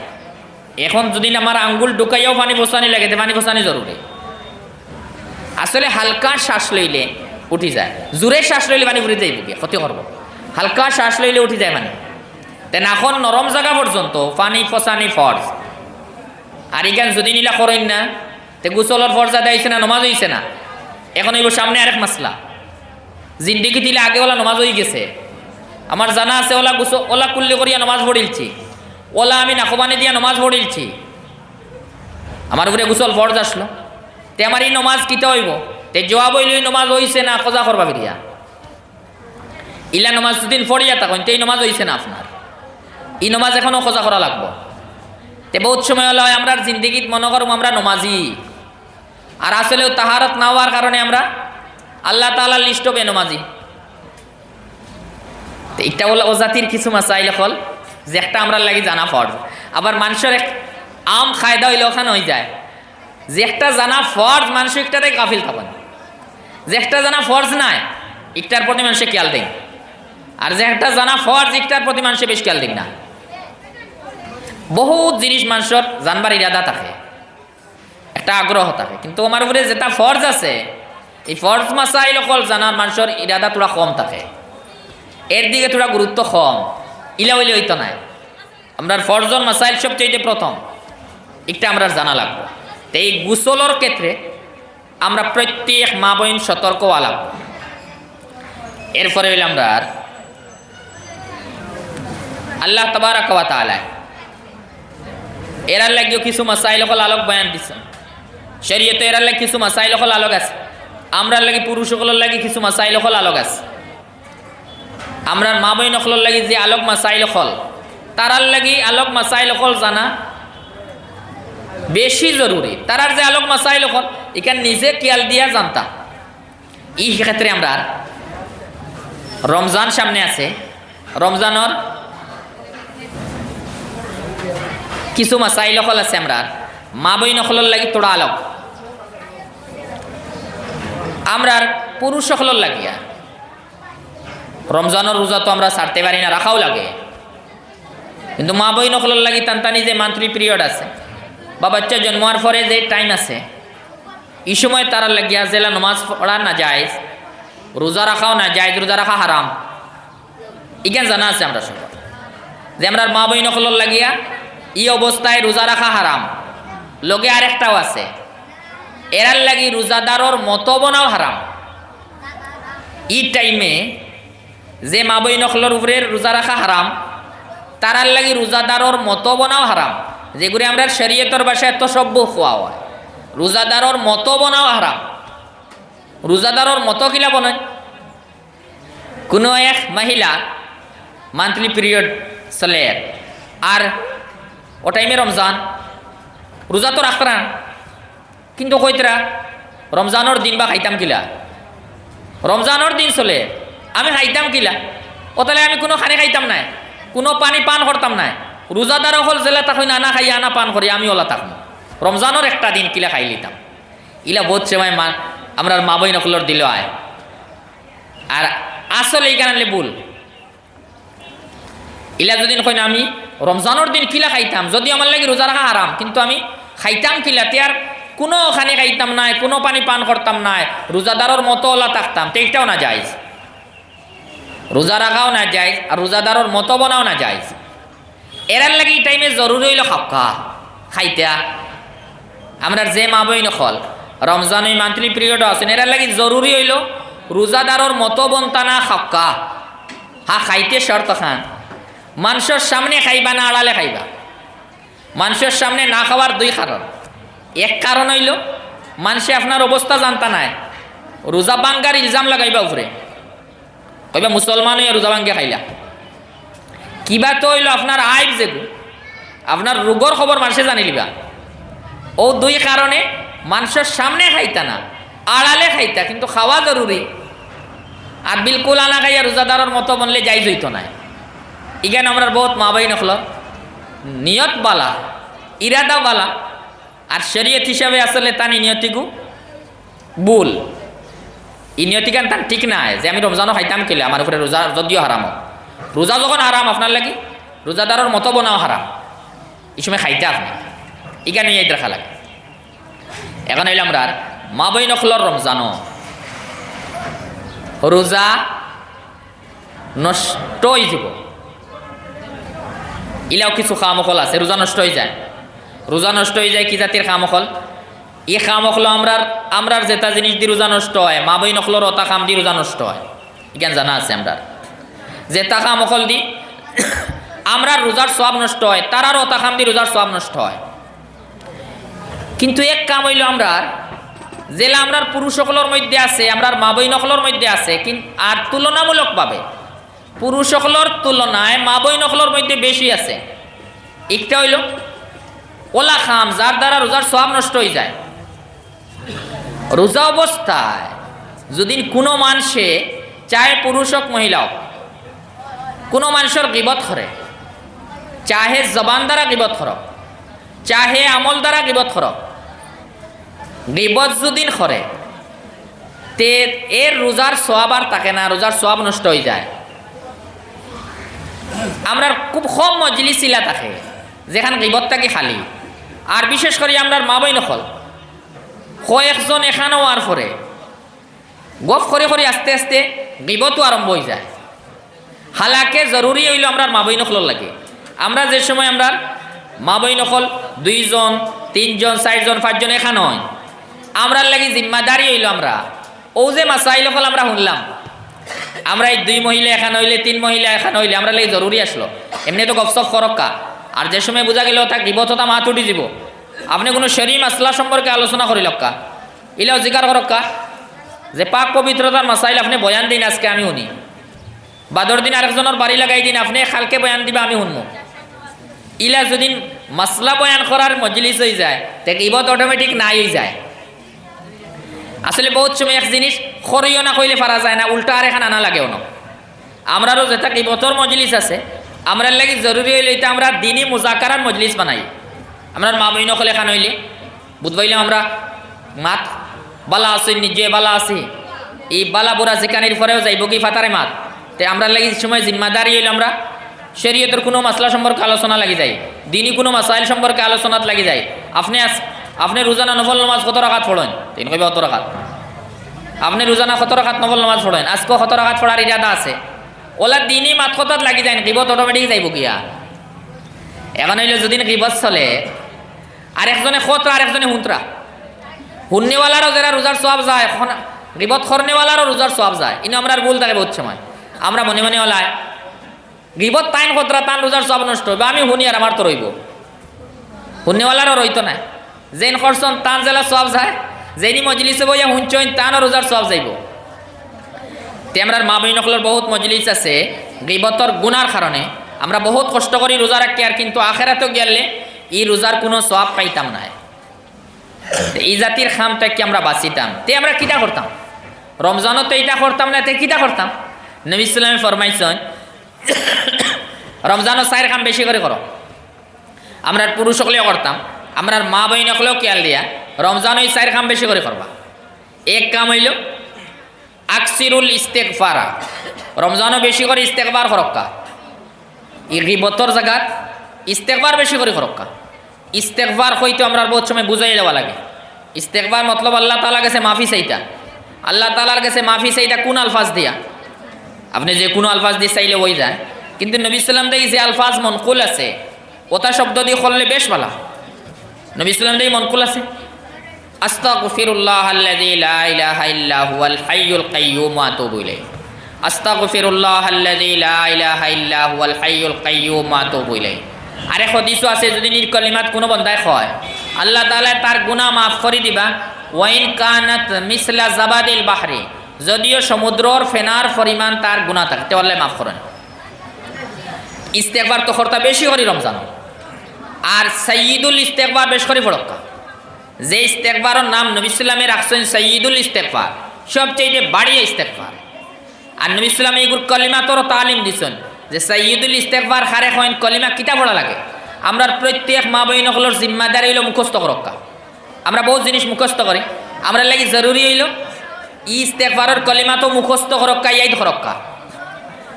এখন যদি আমার আঙ্গুল ঢুকাইয়াও পানি ফসানি লাগে, পানি ফসানি জরুরি। আসলে হালকা শ্বাস লইলে উঠি যায়, জোরে শ্বাস লইলে পানি ফুটে যাইব, ক্ষতি করবো। হালকা শ্বাস লইলে উঠি যায় মানে, তাই নাখন নরম জায়গা পর্যন্ত পানি ফসানি ফরজ। আর এখানে যদি নিলা করেন না, তে গুসলের ফরজ আদায় হয়েছে না, নমাজ হয়েছে না। এখন এইব সামনে আরেক মাসলা, জিন্দিগি দিলে আগে ওলা নমাজ হয়ে গেছে, আমার জানা আছে ওলা ওলা কুল্লি করিয়া নমাজ পড়িলছি, ওলা আমি নাকোবানি দিয়া নমাজ পড়িলছি, আমার উপরে গুসল ফরজ আসলো, তে আমার এই নমাজ কিতে হইব? তে জবাব হইল এই নমাজ হইছে না, খোঁজা করবা ফিরিয়া। ইলা নমাজ দুদিন পড়িয়া থাকুন, তে এই নমাজ হইছে না আপনার, এই নমাজ এখনো খোঁজা করা লাগবো। তে বহুত সময় হলো আমরা জিন্দিগিত মনে করব আমরা নমাজি, আর আসলেও তাহারত না হওয়ার কারণে আমরা আল্লাহ তাআলার লিস্ট বে নমাজি। এটা হলো ও জাতির কিছু মাসাইল হল যে একটা আমরা লাগি জানা ফরজ। আবার মানুষের এক আম খায়দা হইলে ওখানে হয়ে যায় যে একটা জানা ফরজ মানুষ একটাতে গাফিল থাকেন, যে একটা জানা ফরজ নাই একটার প্রতি মানুষে খেয়াল দেন, আর যে একটা জানা ফরজ একটার প্রতি মানুষে বেশ খেয়াল দেন না। বহুত জিনিস মানুষের জানবার ইরাদা থাকে, একটা আগ্রহ থাকে, কিন্তু আমার উপরে যেটা ফরজ আছে এই ফরজ মাসাইল অকল জানার মানুষের ইরাদা তোরা কম থাকে, এর দিকে তোরা গুরুত্ব কম, ইলা হইলে হইতো নাই। আমরা ফরজন মাসাইল সবচেয়ে প্রথম একটা আমরা জানা লাগবে। তো এই গোসলের ক্ষেত্রে আমরা প্রত্যেক মা বোন সতর্ক হওয়া লাগবে। এরপরে হইলে আমরা আল্লাহ তাবারাক ওয়া তাআলা এরার লাগিও কিছু মাসাইল হল আলোক বয়ান দিচ্ছেন। শরীয়তে এরার লাগে কিছু মাসাইল হল আলোক আছে, আমরার লাগি পুরুষ সকলের লাগি কিছু মাসাইল হল আলোক আছে। আমরা মা বোন সকলের লাগি যে আলোক মাসাইল হল তারার লাগি আলোক মাসাইল হল জানা বেশি জরুরি। তারার যে আলোক মাসাইল হল এখানে নিজে খেয়াল দিয়া জানতা। এই ক্ষেত্রে আমরা রমজান সামনে আছে, রমজানের কিছু মাসাইল হল আছে আমরা মা বইন হলর লাগি তোড়া আলোক, আমরা পুরুষ হলর লাগিয়া রমজানের রোজা তো আমরা ছাড়তে পারি না, রাখাও লাগে। কিন্তু মা বইন হলর লাগি টানটানি যে মান্থলি পিরিয়ড আছে বা বাচ্চা জন্মার পরে যে টাইম আছে এই সময় তারা লাগিয়া জেলা নমাজ পড়া না যায়, রোজা রাখাও না যায়, রোজা রাখা হারাম। ইজ্ঞান জানা আছে আমরা সব যে আমরা মা বইন হলর লাগিয়া এই অবস্থায় রোজা রাখা হারাম। লগে আরেকটাও আছে, এরার লাগি রোজাদারর মতো বনাও হারাম। এই টাইমে যে মা বই নকলর উপরে রোজা রাখা হারাম তারার লাগি রোজাদারর মতো বনাও হারাম, যেগুলি আমরা শরীয়তের ভাষায় এত সভ্য খোয়া হয়। রোজাদারর মতো বনাও হারাম। রোজাদারর মতো কিলা বনায়, কোনো এক মহিলা মান্থলি পিরিয়ড চলে আর ও টাইমে রমজান, রোজা তো রাখতারা কিন্তু কইতরা রমজানোর দিন বা খাইতাম কিলা, রমজানোর দিন চলে আমি খাইতাম কিলা, ও তাহলে আমি কোনো খানি খাইতাম নাই, কোনো পানি পান করতাম নাই। রোজাদার হল জেলা তাক আনা খাই আনা পান করি, আমি ওলা থাকবো রমজানোর একটা দিন কিলা খাই লিতাম। ইলা বোধ সময় আমরা মা বই নকলর দিল আয়। আর আসলে এইখানে ভুল, ইলা যদি কই না আমি রমজানোর দিন কিলা খাইতাম, যদি আমার লাগে রোজা রাখা হারাম কিন্তু আমি খাইতাম কিলা, আর কোনো ওখানে খাইতাম নাই, কোনো পানি পান করতাম নাই, রোজাদারর মতো ওলা থাকতাম, তো এইটাও না যাইজ। রোজা রাখাও না যাইজ আর রোজাদারর মতো বনাও না যাইজ। এরার লাগে এই টাইমে জরুরি হইল খাক্কা খাইতা। আমরা যে মা বই নকল রমজান ওই মান্থলি পিরিয়ডও আছেন, এরার লাগে জরুরি হইল রোজাদারর মতো বনতানা খাক্কা। হা খাইতে শর্ত খান, মানুষের সামনে খাইবা না আড়ালে খাইবা। মানুষের সামনে না খাওয়ার দুই কারণ। এক কারণ হইল মানুষে আপনার অবস্থা জানতা নাই, রোজা ভাঙ্গার ইলজাম লাগাইবা উপরে, কইবা মুসলমান হইয়া রোজা ভাঙ্গে খাইলা। কিবা তো হইল আপনার আইব যেগু, আপনার রোগর খবর মানুষে জানি লিবা। ও দুই কারণে মানুষের সামনে খাইতা না আড়ালে খাইতা, কিন্তু খাওয়া জরুরি। আর বিলকুল আনা খাইয়া রোজাদারের মতো বনলে যাই জইত নাই। ইগান আমরা বহুত মা বাই নখল নিয়ত বালা, ইরাদা বালা, আর শরীয়ত হিসাবে আসলে তানি নিয়তিগু ভুল। ই নিয়তিকান তার ঠিক নাই যে আমি রমজানও খাইতাম কিলে আমার উপরে রোজা যদিও হারাম। রোজা যখন হারাম আপনার লাগি রোজাদারের মতো বনাও হারাম, এই সময় খাইতে আপনি ইগান ইয়াদ রাখা লাগে। এখন হইলে আমরা মা বই নখলর রমজানও রোজা নষ্ট হয়ে যাব, ইলাও কিছু খামখল আছে রোজা নষ্ট হয়ে যায়। রোজা নষ্ট হয়ে যায় কি জাতির খামখল? এই খামখল আমরার যেটা জিনিস দিয়ে রোজা নষ্ট হয়, মা বই নখলর অতা খাম দিয়ে রোজা নষ্ট হয়। এখানে জানা আছে আমরা যেটা খামখল দি আমরা রোজার সব নষ্ট হয়, তারার অতা খাম দিয়ে রোজার সব নষ্ট হয়। কিন্তু এক কাম হইল আমরা যেলা আমরার পুরুষ সকলের মধ্যে আছে, আমরার মা বই নকলের মধ্যে আছে, কিন্তু আর তুলনামূলকভাবে পুরুষ সকলের তুলনায় মা বই নকলের মধ্যে বেশি আছে। একটা হইল ওলা খাম যার দ্বারা রোজার সব নষ্ট হয়ে যায়। রোজা অবস্থায় যদি কোনো মানুষে চাহে পুরুষ হোক মহিলা হোক কোনো মানুষের গিবত করে, চাহে জবান দ্বারা গিবত করক, চাহে আমল দ্বারা গিবত করক, গিবত যদি করে তে এর রোজার সওয়াব আর থাকে না, রোজার সওয়াব নষ্ট হয়ে যায়। আমরা খুব কম মজলিস ইলা থাকে যেখানে গিবতটাকে খালি। আর বিশেষ করে আমরা মা বই নকল কয়েকজন এখানে হওয়ার পরে গপ করে করে আস্তে আস্তে গিবতও আরম্ভ হয়ে যায়। হালাকে জরুরি হইল আমরা মা বই নকল লাগে। আমরা যে সময় আমরা মা বই নকল 2 জন 3 জন 4 জন 5 জন এখানে হয়, আমরা লাগি জিম্মাদারি হইল আমরা ও যে মাসাইল নকল আমরা শুনলাম, আমরা এই 2 মহিলা এখানে হইলে 3 মহিলা এখানে হইলে আমরা লাগি জরুরি আসলো। এমনি তো গপসপ করক্কা, আর যে সময় বোঝা গেল তা গিবততা মাত উঠি যাব, আপনি কোনো শরী মাসলা সম্পর্কে আলোচনা করি লক্কা, ইলাও জিকার করক্কা যে পাক পবিত্রতার মাসাইল আপনি বয়ান দিন, আজকে আমি শুনি। বাদর দিন আরেকজনের বাড়ি লাগাই দিন, আপনি খালকে বয়ান দিবা, আমি শুনবো। ইলা যদি মাসলা বয়ান করার মজলিস হয়ে যায়, তে গিবত অটোমেটিক নাই হয়ে যায়। আসলে বহুত সময় এক জিনিস খরিও না কইলে পারা যায় না, উল্টা আর এখানে আনা লাগেও না। আমরারও যেটা গিবতর মজলিস আছে, আমরা লাগি জরুরি হইলে এটা আমরা দিনই মুজাকারার মজলিস বানাই। আমরা মা বই নকল এখানে হইলে বুধবাইলে আমরা মাত বালা আছি, নিজে বালা আছি, এই বালা বুড়া জিকানির পরেও যাইব কি ফাতারে মাত। তে আমরা লাগি সময় জিম্মাদারি হইলে আমরা শরীয়তের কোনো মাসলা সম্পর্কে আলোচনা লাগি যায়, দিনই কোনো মাসাইল সম্পর্কে আলোচনাত লাগি যায়। আপনি রোজানা নফল নামাজ কত রাকাত পড়েন? 3 কইবা কত রাকাত? আপনি রোজানা কত রাকাত নফল নামাজ পড়েন? আজকে কত রাকাত পড়ার ইরাদা আছে? ওলা দিনই মাত কথাত লাগি যায়, গিবত অটোমেটিক যাইব গিয়া। এখন হইলে যদি গিবত চলে, আরেকজনে খতরা আরেকজনে হুঁতরা, হুন্নেওয়ালারও যারা রোজার সওয়াব যায়, গিবত খরনেওয়ালারও রোজার সওয়াব যায়। ইনি আমরা ভুল থাকে বহুত সময়, আমরা মনে মনে ওলায় গিবত তাইন খতরা তান রোজার সওয়াব নষ্ট হইব, আমি শুনি আর আমার তো রইব। হুন্নেওয়ালারও রইতো না, যেন খরচন তান জেলা সওয়াব যায়, যেনি মজলিসে বইয়া হুঁচইন তানও রোজার সওয়াব যাইব। তে আমরা মা বই নকলের বহুত মজলিস আছে, গিবতর গুনার কারণে আমরা বহুত কষ্ট করি রোজা রাখি, আর কিন্তু আখেরাতেও গেলে এই রোজার কোনো সওয়াব পাইতাম না। এই জাতির খামটা কি আমরা বাঁচিতাম, তে আমরা কিটা করতাম? রমজানও তো এইটা করতাম না, তে কিটা করতাম? নবী ইসলামে ফরমাইছেন রমজানও 4 কাম বেশি করে করো। আমরা পুরুষ সকলেও করতাম, আমরা মা বই নকলেও খেয়াল দিয়া রমজানও 4 কাম বেশি করে করবা। এক কাম হইল আকসিরুল ইস্তেগফারা, রমজানও বেশি করে ইস্তেগফার করক্কা। এই গিবতর জায়গাত ইস্তেগফার বেশি করে করক্কা। ইস্তেগফার হইতো আমরা বহুত সময় বুঝাই দেওয়া লাগে। ইস্তেগফার মতলব আল্লাহ তাআলা কাছে মাফি চাইতা, আল্লাহ তাআলার কাছে মাফি চাইতা কোন আলফাজ দিয়া? আপনি যে কোনো আলফাজ দিয়ে চাইলে হয়ে যায়, কিন্তু নবী সাল্লাম দেই যে আলফাজ মনকুল আছে ওটা শব্দ দিয়ে করলে বেশ ভালো। নবী সাল্লাম দেই মনকুল আছে আস্তাগফিরুল্লাহ আল্লাযী লা ইলাহা ইল্লা হুয়াল হাইয়ুল কাইয়্যুম ওয়া আতুবু ইলাইহি, আস্তাগফিরুল্লাহ আল্লাযী লা ইলাহা ইল্লা হুয়াল হাইয়ুল কাইয়্যুম ওয়া আতুবু ইলাইহি। আরে হাদিসও আছে যদি নির কলিমাত কোনো বান্দায় কয় আল্লাহ তাআলা তার গুনাহ মাফ করে দিবা, ওয়াইন কানাত মিসলা জাবাদিল বাহরি, যদিও সমুদ্রর ফেনার পরিমাণ তার গুনাহ থাকে তে আল্লাহ মাফ করেন। ইস্তেগফার তো করতে বেশি করি রমজান, আর সাইয়্যিদুল ইস্তেগফার বেশ করে পড়ক্কা। যে ইস্তেগফারের নাম নবী সাল্লাল্লাহু রাখছেন সাইয়্যিদুল ইস্তেগফার, সবচেয়ে বাড়িয়ে ইস্তেগফার। আর নবী সাল্লাল্লাহু এইগুর কলিমাতর তালিম দিছেন যে সাইয়্যিদুল ইস্তেগফার খারে কইন কলিমা কিতা পড়া লাগে। আমরা প্রত্যেক মা বইন হলোর জিম্মাদারি হইল মুখস্থ করক্কা। আমরা বহুত জিনিস মুখস্থ করি, আমরা লাগি জরুরি হইল ইস্তেগফারের কলিমা তো মুখস্থ করক্কা, ইয়াদ করক্কা।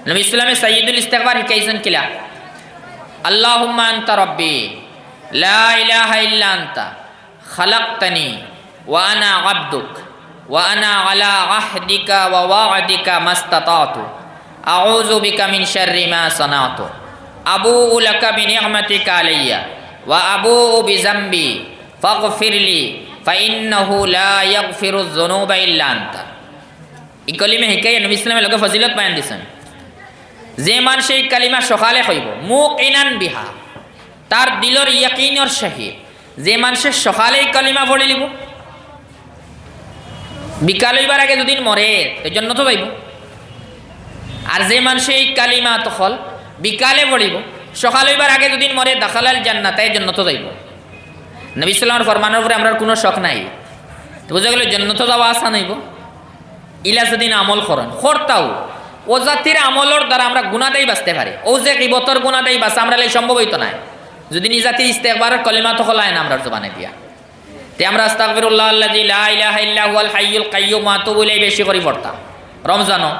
নবী সাল্লাল্লাহু সাইয়্যিদুল ইস্তেগফার হিকাইছেন কিলা আল্লাহুম্মা আনতা রাব্বি লা ইলাহা ইল্লা আনতা খালাকতানি ওয়া আনা আবদুক ওয়া আনা আলা আহদিকা ওয়া ওয়া'দিকা মাস্তাতাতু আউযু বিকা মিন শাররি মা সানাতু আবুউ লাকা বিনি'মাতিকা আলাইয়া ওয়া আবুউ বিযামবি ফাগফিরলি ফাইন্নাহু লা ইয়াগফিরুয যুনুবা ইল্লা আনতা। এই কলিমা হিকাইয়া নবী সাল্লাল্লাহু আলাইহি ওয়াসাল্লাম ফজিলত বয়ান দিছেন। যে মানুষ এই কালিমা সকালে কইব মুকিনান বিহা, তার দিলর ইয়াকিনের সহিত, যে মানুষের সকালে এই কালিমা পড়ে লিব, বিকাল হইবার আগে দুদিন মরে এই জন্য তো যাইব। আর যে মানুষ এই কালিমা তখন বিকালে পড়িব, সকাল হইবার আগে দুদিন মরে দাখালাল জান্নাত, এই জন্য তো যাইব। নবী সাল্লাল্লাহু ফরমানোর উপরে আমরা কোনো শখ নাই, তো বুঝা গেল জন্নত যাওয়া আসান হইব। ইলা যদি আমল করেন করতাও ও জাতির আমলের দ্বারা আমরা গুনাহটাই বাঁচতে পারি। ও যে গীবতর গুনাহটাই বাঁচা আমরা লাই সম্ভব হইতো না যদি নিজাতি ইস্তেগফারের কলিমা তো হলায় না আমরা জবানে দিয়া। তে আমরা আস্তাগফিরুল্লাহ আল্লাযী লা ইলাহা ইল্লা হুয়াল হাইয়ুল কাইয়্যুম ওয়া আতুবু ইলাইহি বেশি করে পড়তাম। রমজানও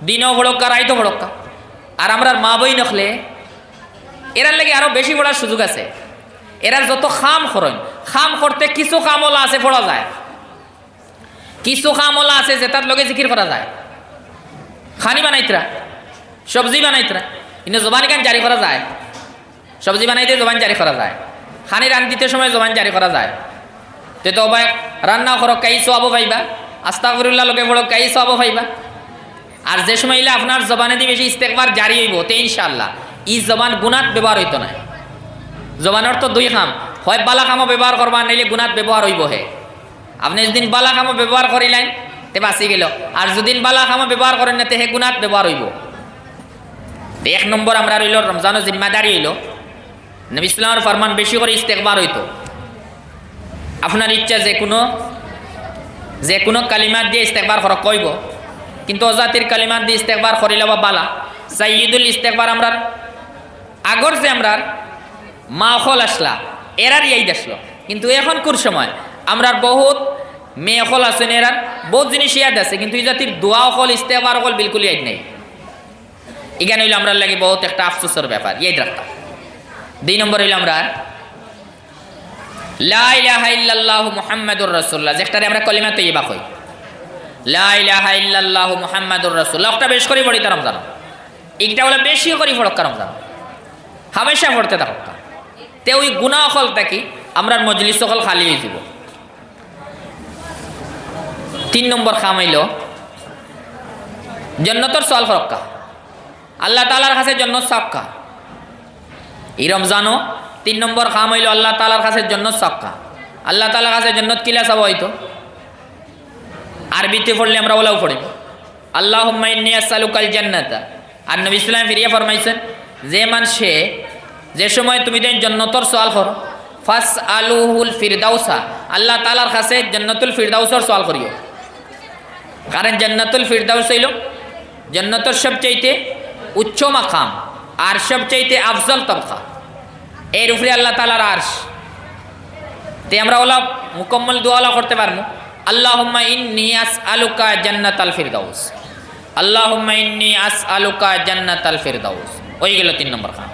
দিনও পড়ক্কা রাইতো পড়ক্কা। আর আমরা মা বই নখলে এরার লাগে আরো বেশি পড়ার সুযোগ আছে। এরা যত খাম করেন, খাম করতে কিছু কামলা আছে পড়া যায়, কিছু খামলা আছে যে তার লগে জিকির করা যায়, খানি বানাইতরা, সবজি বানাইতরা, কিন্তু জবান গান জারি করা যায়। সবজি বানাইতে জবান জারি করা যায়, খানি রান্ধিতে সময় জবান জারি করা যায়। তো অবাক রান্না করো কাই সওয়াব পাইবা, আস্তাগফিরুল্লাহ লগে পড়ো কাই সওয়াব পাইবা। আর যে সময় ইলে আপনার জবানে দিয়ে বেশি ইস্তেগফার জারি হইব তে ইনশাআল্লাহ ই জবান গুনাত ব্যবহার হইতো না। জবানের তো দুই কাম, হয় বালা কামও ব্যবহার করবা, নাইলে গুনাত ব্যবহার হইব হে। আপনি যেদিন বালা কামও ব্যবহার করিলেন তে বাঁচি গেল, আর যেদিন বালা কামও ব্যবহার করেন না তে হে গুনাত ব্যবহার হইব। এক নম্বর আমরা রইল রমজানের জিম্মাদারি হইল নবী ইসলামের ফরমান বেশি করে ইস্তেগফার হইতো। আপনার ইচ্ছা যে কোনো কালিমাত দিয়ে ইস্তেগফার করা কইব, কিন্তু অজাতির কালিমাত দিয়ে ইস্তেগফার করিলে বা বালা। সাইয়্যিদুল ইস্তেগফার আমরা আগর যে আমরা মা হল আসলা এরার ইয়াদ আসলো, কিন্তু এখন কোন সময় আমরা বহুত মেয়ে হল আছেন, এরার বহুত জিনিস ইয়াদ আছে, কিন্তু এই জাতির দোয়া হল ইস্তেগফার হল বিলকুল ইয়াদ নেই। এখানে হইলে আমরা লাগে বহুত একটা আফসোসের ব্যাপার, ইয়াদ রাখতাম। 2 নম্বর হইল আমরা লা ইলাহা ইল্লাল্লাহু মুহাম্মাদুর রাসূলুল্লাহ, যেটারে আমরা কলিমা তৈয়বা কই, লা ইলাহা ইল্লাল্লাহু মুহাম্মাদুর রাসূলুল্লাহ। একটা বেশ করে পড়ি তার রমজান, এইটা হলো বেশি করে পড়ক রমজান, হামেশা পড়তে থাকক। তে ওই গুনাহ হলটা কি আমরা মজলিস সকল খালি হয়ে যাব। 3 নম্বর কাম হইল জান্নাতের সওয়াল করক্কা, আল্লাহ তাআলার কাছে জান্নাত সাক্কা। এই রমজানও 3 নম্বর কাম হইল আল্লাহ তাআলার কাছে জান্নাত সাক্কা। আল্লাহ তাআলার কাছে জান্নাত কিলা চাওয়া হইতো, আরবিতে পড়লে আমরা ওলাও পড়ি আল্লাহুম্মা ইন্নী আসআলুকাল জান্নাতা। আর নবী ইসলাম ফিরিয়া ফরমাইছেন যে মানুষে যে সময় তুমি দেন জান্নাতের সওয়াল করো ফাসআলুহুল ফিরদাউসা, আল্লাহ তাআলার কাছে জান্নাতুল ফিরদাউসের সওয়াল করিও। কারণ জান্নাতুল ফিরদাউস হইল জান্নাতের সবচাইতে উচ্চ মাকাম আর সবচাইতে আফজল তবকা, এর উপরে আল্লাহ তাআলার আরশ। তে আমরা ওলা মুকম্মল দোয়া করতে পারবো আল্লাহুম্মা ইন্নী আসআলুকা জান্নাতাল ফিরদাউস, আল্লাহুম্মা ইন্নী আসআলুকা জান্নাতাল ফিরদাউস। ওই গেল 3 নম্বর কাম।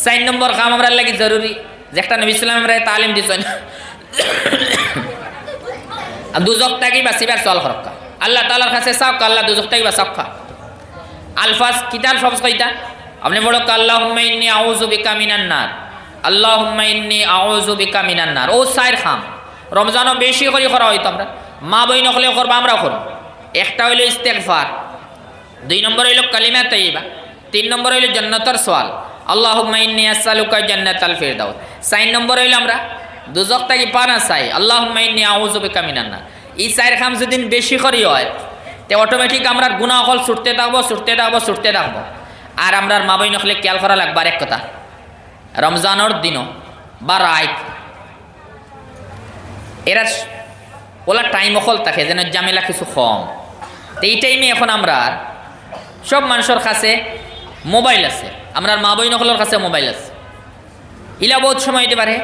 4 নম্বর কাম আমরা লাগি জরুরি, যেটা নবী সাল্লাল্লাহু আলাইহি ওয়াসাল্লাম তালিম দিছেন দুজক থেকে বাঁচিবার সওয়াল করক্কা। আল্লাহ তাআলার কাছে চাওক আল্লাহ দুজক থেকে বাঁচাক্কা। আলফাজ কিতাল সবজ কইতা আপনি বড় আল্লাহুম্মা ইন্নী আউযু বিকা মিনান নার, আল্লাহুম্মা ইন্নী আউযু বিকা মিনান নার। ও 4 কাম রমজানও বেশি করে করা হইতো, আমরা মা বইন হলেও করবা, আমরাও করব। একটা হইল ইস্তেগফার, 2 নম্বর হইল কালিমা তাইয়্যিবা, 3 নম্বর হইল জান্নাতের সওয়াল আল্লাহুম্মা ইন্নী আসআলুকা জান্নাতাল ফিরদাউস। 4 নম্বর হইল আমরা দুজক থেকে পানা চাই আল্লাহুম্মা ইন্নী আউযু বিকা মিনান নার। এই 4 কাম যদি বেশি করি হয় তে অটোমেটিক আমরা গুনাহ হল ছুটতে থাকবো। আর আমরা মা বইন হলে খেয়াল করা লাগবে এক কথা, রমজানের দিনও বা রাত এরা ওলা টাইম অকল থাকে যেন জামেলা কিছু কম। তো এই টাইমে এখন আমরা সব মানুষের কাছে মোবাইল আছে, আমরা মা বই নকলের কাছে মোবাইল আছে, ইলা বহুত সময় হইতে পারে।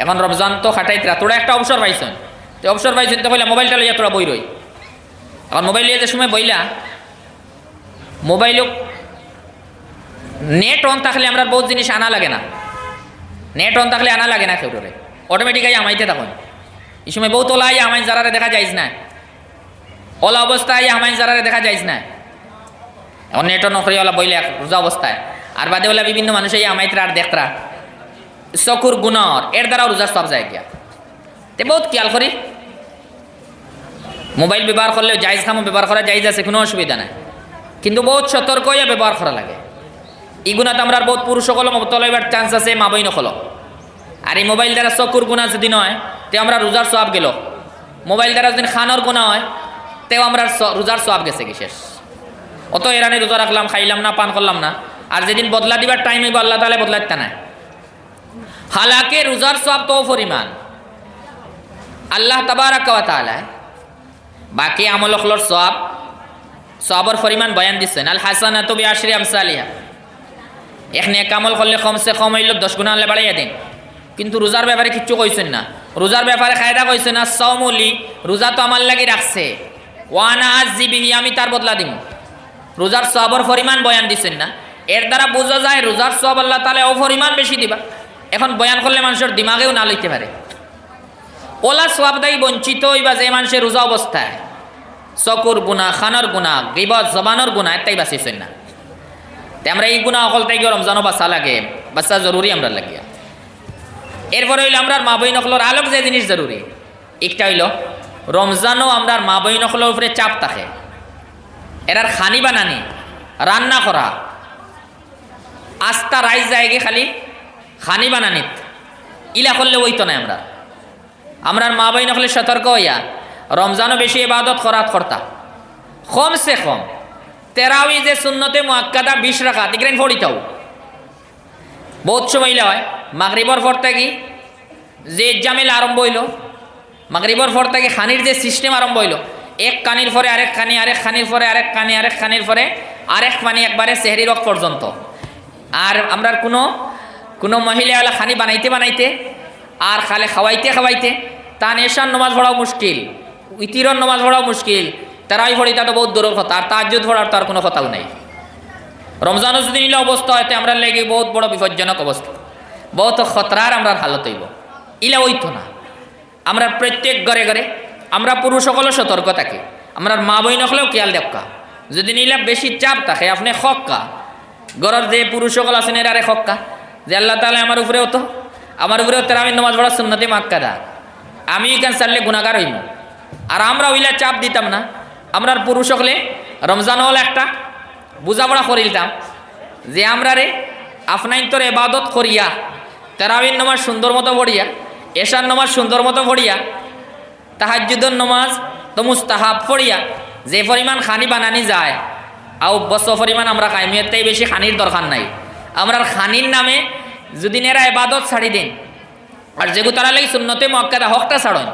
এখন রমজান তো খাটাইতরা তোরা একটা অবসর পাইছেন, তো অবসর পাইছেন তো কইলা মোবাইলটা লইয়া তোরা বই রই। এখন মোবাইল লিয়ে যে সময় বইলা মোবাইলও নেট অন থাকলে আমরা বহুত জিনিস আনা লাগে না, নেট অন থাকলে আনা লাগে না কেউরে, অটোমেটিকাই আমাইতে তখন এই সময় বহুত ওলা আমায় যারারে দেখা যাইজ না, ওলা অবস্থায় আমায় যারারে দেখা যাইজ না। এখন নেট অন করে ওলা বইলে রোজা অবস্থায়, আর বাদে ওলা বিভিন্ন মানুষ এই আমাইতরা আর দেখতরা চকুর গুণর এর দ্বারাও রোজার সব যায় গিয়া। তে বহুত খেয়াল করি মোবাইল ব্যবহার করলে জায়জ খামো ব্যবহার করা জায়জ আছে, কোনো অসুবিধা নাই, কিন্তু বহুত সতর্ক হইয়া ব্যবহার করা লাগে। ইগুণাতে আমরা বহুত পুরুষ সকল তলাইবার চান্স আছে মা বই নকল। আর এই মোবাইল দ্বারা চকুর গুণা যদি নয় তে আমরা রোজার সওয়াব গেল, মোবাইল দ্বারা যদি খানোর গুণা হয় তেও আমরা রোজার সওয়াব গেছে কি শেষ। অত এরানি রোজা রাখলাম, খাইলাম না, পান করলাম না, আর যেদিন বদলা দিবার টাইম হইব আল্লাহ তাআলা বদলা দিতে নাই। হালাকে রোজার সওয়াব তো পরিমাণ আল্লাহ তাবারাকা ওয়া তাআলা বাকি আমল হলর সওয়াবর পরিমাণ বয়ান দিচ্ছেন। আল হাসানাতু বিআশরি আমসালিহা, এখানে এক আমল করলে কমসে কম হইল 10 গুণা আল্লাহ বাড়াইয়া দেন। কিন্তু রোজার ব্যাপারে কিচ্ছু কইছেন না, রোজার ব্যাপারে কায়দা কইছেন না সাওমুলি, রোজা তো আমার লাগি রাখছে, ওয়ানা আজিবিহি, আমি তার বদলা দিব। রোজার সওয়াবর পরিমাণ বয়ান দিচ্ছেন না, এর দ্বারা বোঝা যায় রোজার সওয়াব আল্লাহ তাআলা ও পরিমাণ বেশি দিবা। এখন বয়ান করলে মানুষের দিমাগেও না লইতে পারে, ওলা সোয়াবদাই বঞ্চিত হইবা যে মানুষের রোজা অবস্থায় চকুর গুণা, খানোর গুণা, গিবত জবানোর গুণা একটাই বাঁচিয়েছেন না। তে আমরা এই গুণা অকল তাই রমজানও বাঁচা লাগে, বাচ্চা জরুরি আমরা লাগিয়া। এরপরে হইলো আমরা মা বই নকলের আলোক যে জিনিস জরুরি একটা হইল রমজানও আমরা মা বই নকলের উপরে চাপ থাকে, এরার খানি বানানি রান্না করা আস্তা রাইজ যায়গে খালি খানি বানানিত ইলা করলে ওইতো না। আমরা মা বই নকলে সতর্ক হইয়া রমজানও বেশি ইবাদত করাত করতা, কমসে কম তেরাউই যে সুন্নতে মুআক্কাদা 20 রাকাত ইকরেন পড়িতাও। বহুত সময় হয় মাগরিবর পর থেকে যে জামেল আরম্ভ হইল, মাগরিবর পর থেকে খানির যে সিস্টেম আরম্ভ হইল, এক কানির পরে আরেক খানি, আরেক খানির পরে আরেক কানি, আরেক খানির পরে আরেক পানি, একবারে সেহরি রক পর্যন্ত। আর আমরা কোনো মহিলা খানি বানাইতে বানাইতে আর খালে খাওয়াইতে খাওয়াইতে তা নেশার নমাজ পড়াও মুশকিল, ইতিরন নমাজ পড়াও মুশকিল, তারাই পড়িতা তো বহুত দূরের কথা, আর তাহাজ্জুদ পড়ার তার কোনো কথাও নাই। রমজানও যদি নিলে অবস্থা হয়তো আমরা লেগে বহুত বড় বিপজ্জনক অবস্থা, বহুত খতরার আমরা হালত হইব, ইলা ওইতো না। আমরা প্রত্যেক ঘরে ঘরে আমরা পুরুষ সকলও সতর্ক থাকি, আমরা মা বই নকলেও খেয়াল দেখা। যদি নিলে বেশি চাপ থাকে আপনি হক্কা ঘরের যে পুরুষ সকল আছেন এরারে হক্কা যে আল্লাহ তাআলা আমার উপরেও তো আমার উপরেও তেরাবির নামাজ পড়া সুন্নতে মুআক্কাদা, আমি এখান চাললে গুনাহগার হইব। আর আমরা ওইলা চাপ দিতাম না, আমরা পুরুষ হলে রমজান হল একটা বুঝাপড়া করিলতাম যে আমরা রে আপনার তোর এবাদত করিয়া তেরাবির নামাজ সুন্দর মতো পড়িয়া, এশার নামাজ সুন্দর মতো পড়িয়া, তাহাজ্জুদের নামাজ তো মুস্তাহাব পড়িয়া যে পরিমাণ খানি বানানি যায় আও বছর পরিমাণ আমরা কায়েমিয়তেই বেশি খানির দরকার নাই। আমরা খানির নামে যদি এরা এবাদত ছাড়ি দিন আর যেগু তারা লাগে সুন্নতে মুআক্কাদা হকটা ছাড়েন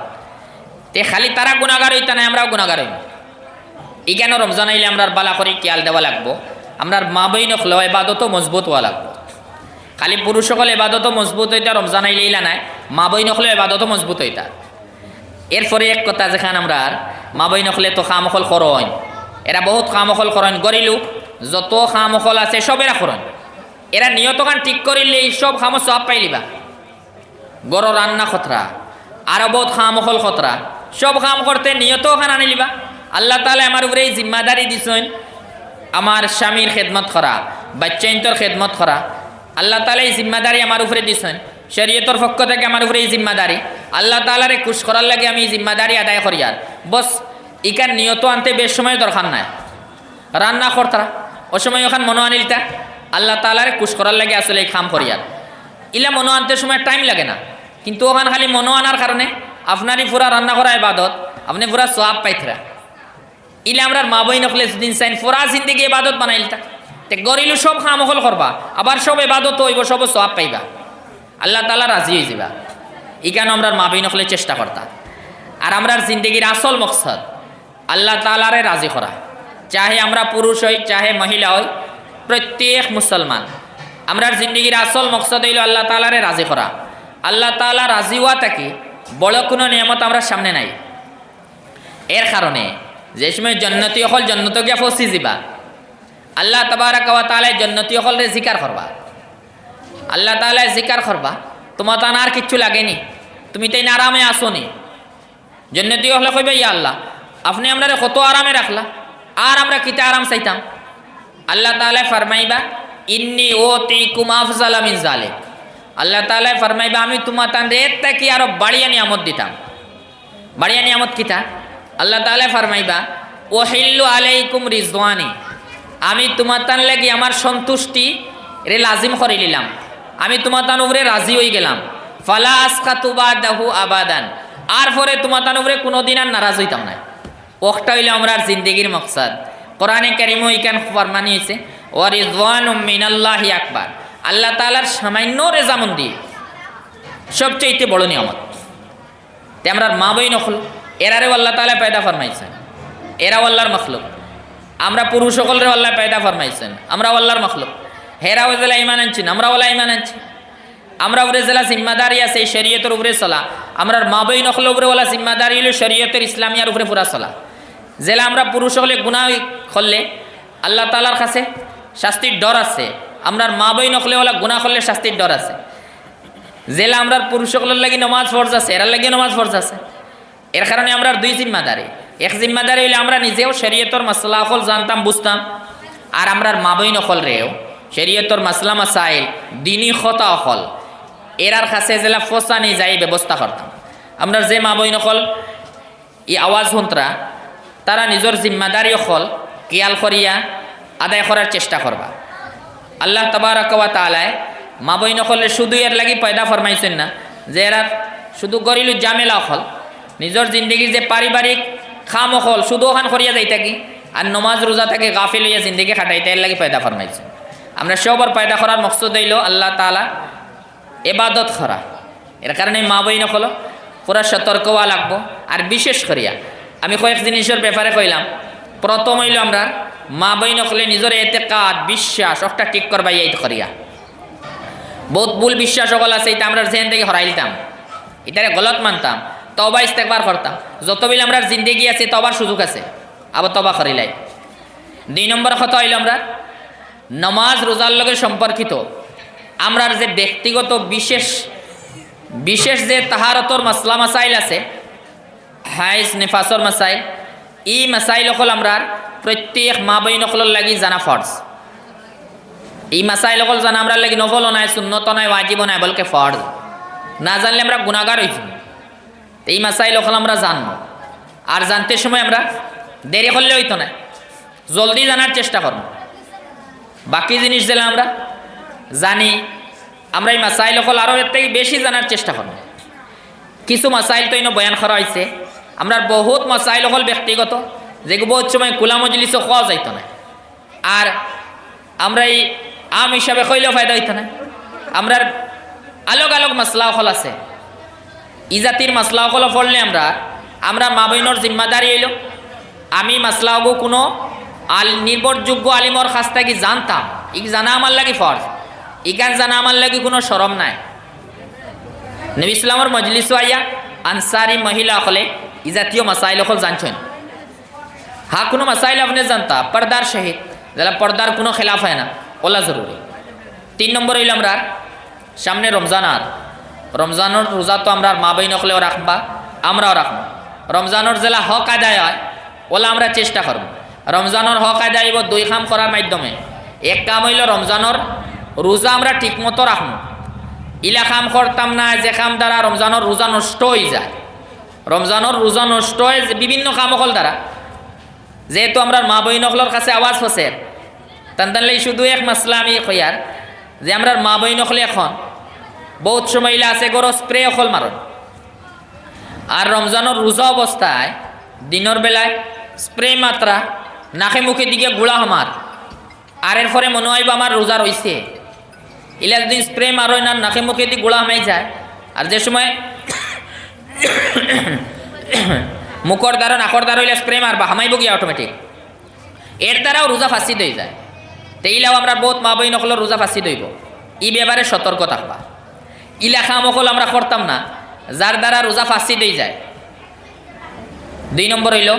তে খালি তারা গুনাহগার হইতা নাই, আমরাও গুনাহগার হইব। এই কেন রমজান আইলে আমরা বালা করে খেয়াল দেওয়া লাগবো, আমরা মা বই নখলেও এবাদতও মজবুত হওয়া লাগবো। খালি পুরুষ সকল এবাদতও মজবুত হইতা রমজান আইলে ইলা নাই, মা বই নখলেও এবাদতও মজবুত হইতা। এরপরে এক কথা যেখান আমরা মা বই নখলে তো খামখল করন, এরা বহুত খামখল করন, গরিলু যত খামখল আছে সব এরা করন। এরা নিয়তখান ঠিক করিলে এই সব খামো সব পাইলিবা। গড় রান্না খতরা আরো বহুত খামখল খতরা, সব কাম করতে নিয়ত খান আনিলিবা। আল্লাহ তাআলা আমার উপরে এই জিম্মাদারি দিছেন আমার স্বামীর খেদমত করা, বাচ্চাইন্তর খেদমত করা। আল্লাহ তাআলা এই জিম্মাদারি আমার উপরে দিছেন, শরীয়তের পক্ষ থেকে আমার উপরে এই জিম্মাদারি, আল্লাহ তাআলারে খুশ করার লাগে আমি এই জিম্মাদারি আদায় করি। আর বস ইকার নিয়ত আনতে বেশ সময় দরকার নাই, রান্না করতারা ও সময় ওখান মনো আনিলতা আল্লাহ তাআলারে খুশ করার লাগে আসলে এই কাম করি। আর ইলা মনো আনতে সময় টাইম লাগে না, কিন্তু ওখান খালি মনো আনার কারণে আপনারই পুরা রান্না করা ইবাদত, আপনি পুরা সওয়াব পাইতরা। ইলে আমরা মা বই নকলে দিন চাইন পুরা জিন্দেগি ইবাদত বানাইলতা তে গরিলু সব খামখল করবা, আবার সব ইবাদত হইব, সব সওয়াব পাইবা, আল্লাহ তাআলা রাজি হয়ে যাবা। এই কেন আমরা মা বই নকলে চেষ্টা করতা। আর আমরা জিন্দেগির আসল মকসদ আল্লাহ তাআলারে রাজি করা, চাহে আমরা পুরুষ হই চাহে মহিলা হই, প্রত্যেক মুসলমান আমরা জিন্দেগির আসল মকসদ হইল আল্লাহ তাআলারে রাজি করা। আল্লাহ তাআলা রাজি হওয়া থাকি বড় কোনো নিয়ামত আমরা সামনে নাই। এর কারণে যে সময় জন্নতি হল জন্নত গিয়া ফসি যাবা, আল্লাহ তাবারাক ওয়া তাআলা জন্নতি হলরে জিকার করবা, আল্লাহ তাআলা জিকার করবা, তোমার তান আর কিচ্ছু লাগেনি, তুমি তাই আরামে আসোনি। জন্নতি হলে কইবে ইয়া আল্লাহ আপনি আমরা কত আরামে রাখলা, আর আমরা কিতা আরাম চাইতাম। আল্লাহ তাআলা ফরমাইবা ইন্নী ওতিকুম আফজালা মিন যালিক, আল্লাহ তাআলা ফরমাইবা আমি তোমার তান রেত কি আরো বাড়িয়া নিয়ামত দিতাম। বাড়িয়া নিয়ামত কিতা? আল্লাহ তাআলা ফরমাইবা ওহিল্লু আলাইকুম রিজওয়ানি, আমি তোমার তান লাগি আমার সন্তুষ্টি রে লাজিম করে নিলাম, আমি তোমার তান উপরে রাজি হয়ে গেলাম। ফালা আসকাতু বাদাহু আবাদান, আর পরে তোমার তান উপরে কোনোদিন আর নারাজ হইতাম না। ওটা হইলে আমরা জিন্দেগির মকসদ। কোরআনে কারিমও ইকান ফরমানি হয়েছে ওয়া রিজওয়ানুম মিনাল্লাহি আকবার, আল্লাহ তাআলার সামান্য রেজামন্দি সবচেয়ে বড় নিয়ামত। তে আমরা মা বই নখল এরারেও আল্লাহ তাআলা পয়দা ফরমাইছেন, এরাও আল্লাহর মখলুক। আমরা পুরুষ সকলরে আল্লাহ পয়দা ফরমাইছেন, আমরাও আল্লাহর মখলুক। হেরাও জেলা ইমান আনছেন, আমরাও আল্লাহ ইমান আনছি। আমরা উপরে জেলা জিম্মাদারি আছে এই শরীয়তের উপরে চলা, আমরা মা বই নখল উপরে ওলা জিম্মাদারি হলো শরীয়তের ইসলামিয়ার উপরে পুরা চলা। জেলা আমরা পুরুষ হলে গুনাহ করলে আল্লাহ তাআলার কাছে শাস্তির ডর আছে, আমরা মা বই নখলে ওলা গুনাহ করলে শাস্তির ডর আছে। জেলা আমরা পুরুষ সকলের লাগি নমাজ ফরজ আছে, এরার লাগি নমাজ ফরজ আছে। এর কারণে আমরা দুই জিম্মাদারি। এক জিম্মাদারি হইলে আমরা নিজেও শরীয়তর মাসলা অকল জানতাম বুঝতাম, আর আমরার মা বইন অকল রেও শরীয়তর মাসলা মাসাইল দিনী খতা অকল এরার কাছে জেলা ফসানি যাই ব্যবস্থা করতাম। আমরা যে মা বইন অকল ই আওয়াজ হন্তরা তারা নিজের জিম্মাদারি অকল কিয়াল করিয়া আদায় করার চেষ্টা করবা। আল্লাহ তাবারাক ওয়া তাআলা মা বইন অকলের শুধু এর লাগি পয়দা ফরমাইছেন না যে এরা শুধু গরিলু জামেলা অকল নিজের জিন্দগির যে পারিবারিক খাম অকল শুধু ওখান করিয়া যাই থাকি আর নমাজ রোজা থেকে গাফিল হইয়া জিন্দগি খাটাইতে এর লাগি পয়দা ফরমাইছেন। আমরা সবার পয়দা করার মকসুদ হইল আল্লাহ তাআলা ইবাদত করা। এর কারণে মা বইন অকল পুরা সতর্ক হওয়া লাগবো। আর বিশেষ করিয়া আমি কয়েক জিনিসের ব্যাপারে কইলাম। প্রথম হইল আমরা মা বইন অকলে নিজের এতেকাদ বিশ্বাস একটা ঠিক করবা এই করিয়া বহুত ভুল বিশ্বাস সকল আছে, এটা আমরা জেন থেকে হরাইলতাম, এটারে গলত মানতাম, তবা ইস্তেকবার করতাম। যতবিল আমরা জিন্দেগি আছে তবার সুযোগ আছে, আবার তবা করিলাই। 2 নম্বর কথা হইল আমরা নমাজ রোজার লগে সম্পর্কিত আমরার যে ব্যক্তিগত বিশেষ বিশেষ যে তাহারতর মাসলা মাসাইল আছে, হাইজ নেফাসর মাসাইল, এই মাসাইল অকল আমরার প্রত্যেক মা বইন অকলের লাগি জানা ফরজ। এই মাসাইল অকল জানা আমরা লাগি নফল নাই, সুন্নত নাই, ওয়াজিব নাই, বলকে ফরজ। না জানলে আমরা গুনাহগার হইছি। এই মাসাইল অকল আমরা জানবো, আর জানতে সময় আমরা দেরি করলে হইতো না, জলদি জানার চেষ্টা করব। বাকি জিনিস যেটা আমরা জানি আমরা এই মাসাইল অকল আরও এর থেকে বেশি জানার চেষ্টা করব। কিছু মাসাইল তো বয়ান করা হয়েছে, আমরা বহুত মাসাইল অকল ব্যক্তিগত যেগুলো বহুত সময় কুলা মজলিসও খাওয়া যাইতো না, আর আমরা এই আম হিসাবে কইলেও ফায়দা হইতো না। আমরা আলোক আলোক মাসলা অকল আছে, ই জাতির মাসলা অকল পড়লে আমরা মা বইনর জিম্মাদারি হইল আমি মাসলাগো কোনো নির্ভরযোগ্য আলিমর কাছ থেকে জানতাম, ই জানা আমার লাগি ফরজ, ইকান জানা আমার লাগি কোনো শরম নাই। নবী ইসলামর মজলিস আইয়া আনসারি মহিলা হলে ই জাতীয় মাসাইল অকল জানছেন। হ্যাঁ কোনো মাসাইল আপনি জানতা পর্দার সহিত, যারা পর্দার কোনো খেলাফ হয় না, ওলা জরুরি। 3 নম্বর হইল আমরা সামনে রমজানের রোজা তো আমরা মা বইন হলেও রাখবা, আমরাও রাখবো। রমজানের জেলা হক আদায় হয় ওলা আমরা চেষ্টা করব। রমজানের হক আদায় হইব 2 কাম করার মাধ্যমে। এক কাম হইল রমজানের রোজা আমরা ঠিক মতো রাখবো, ইলা কাম করতাম না যে কাম দ্বারা রমজানের রোজা নষ্ট হয়ে যায়। রমজানের রোজা নষ্ট হয় বিভিন্ন কাম হল দ্বারা, যেহেতু আমরা মা বইন হলের কাছে আওয়াজ হচ্ছে তানলে শুধু এক মাসলা আমি কইয়ার যে আমরা মা বইন হলে এখন বহুত সময় আছে গরো স্প্রে অকল মারণ, আর রমজানের রোজা অবস্থায় দিনের বেলায় স্প্রে মাত্রা নাকে মুখে দিকে গুড়া হমার, আর এর পরে মনে হইব আমার রোজা রয়েছে। ইলা যদি স্প্রে মারো না নাকে মুখে দিয়ে গুড়া হামাই যায়, আর যে সময় মুখর দ্বারা নাকর দ্বারা হইলে স্প্রে মারবা হামাইব গিয়া অটোমেটিক, এর দ্বারাও রোজা ফাঁসি দই যায়। তো ইলাও আমরা বহুত মা বই নকলের রোজা ফাঁসি দইব, ই ব্যাপারে সতর্ক থাকবা। ইলা খাম অকল আমরা করতাম না যার দ্বারা রোজা ফাঁসি দই যায়। 2 নম্বর হইল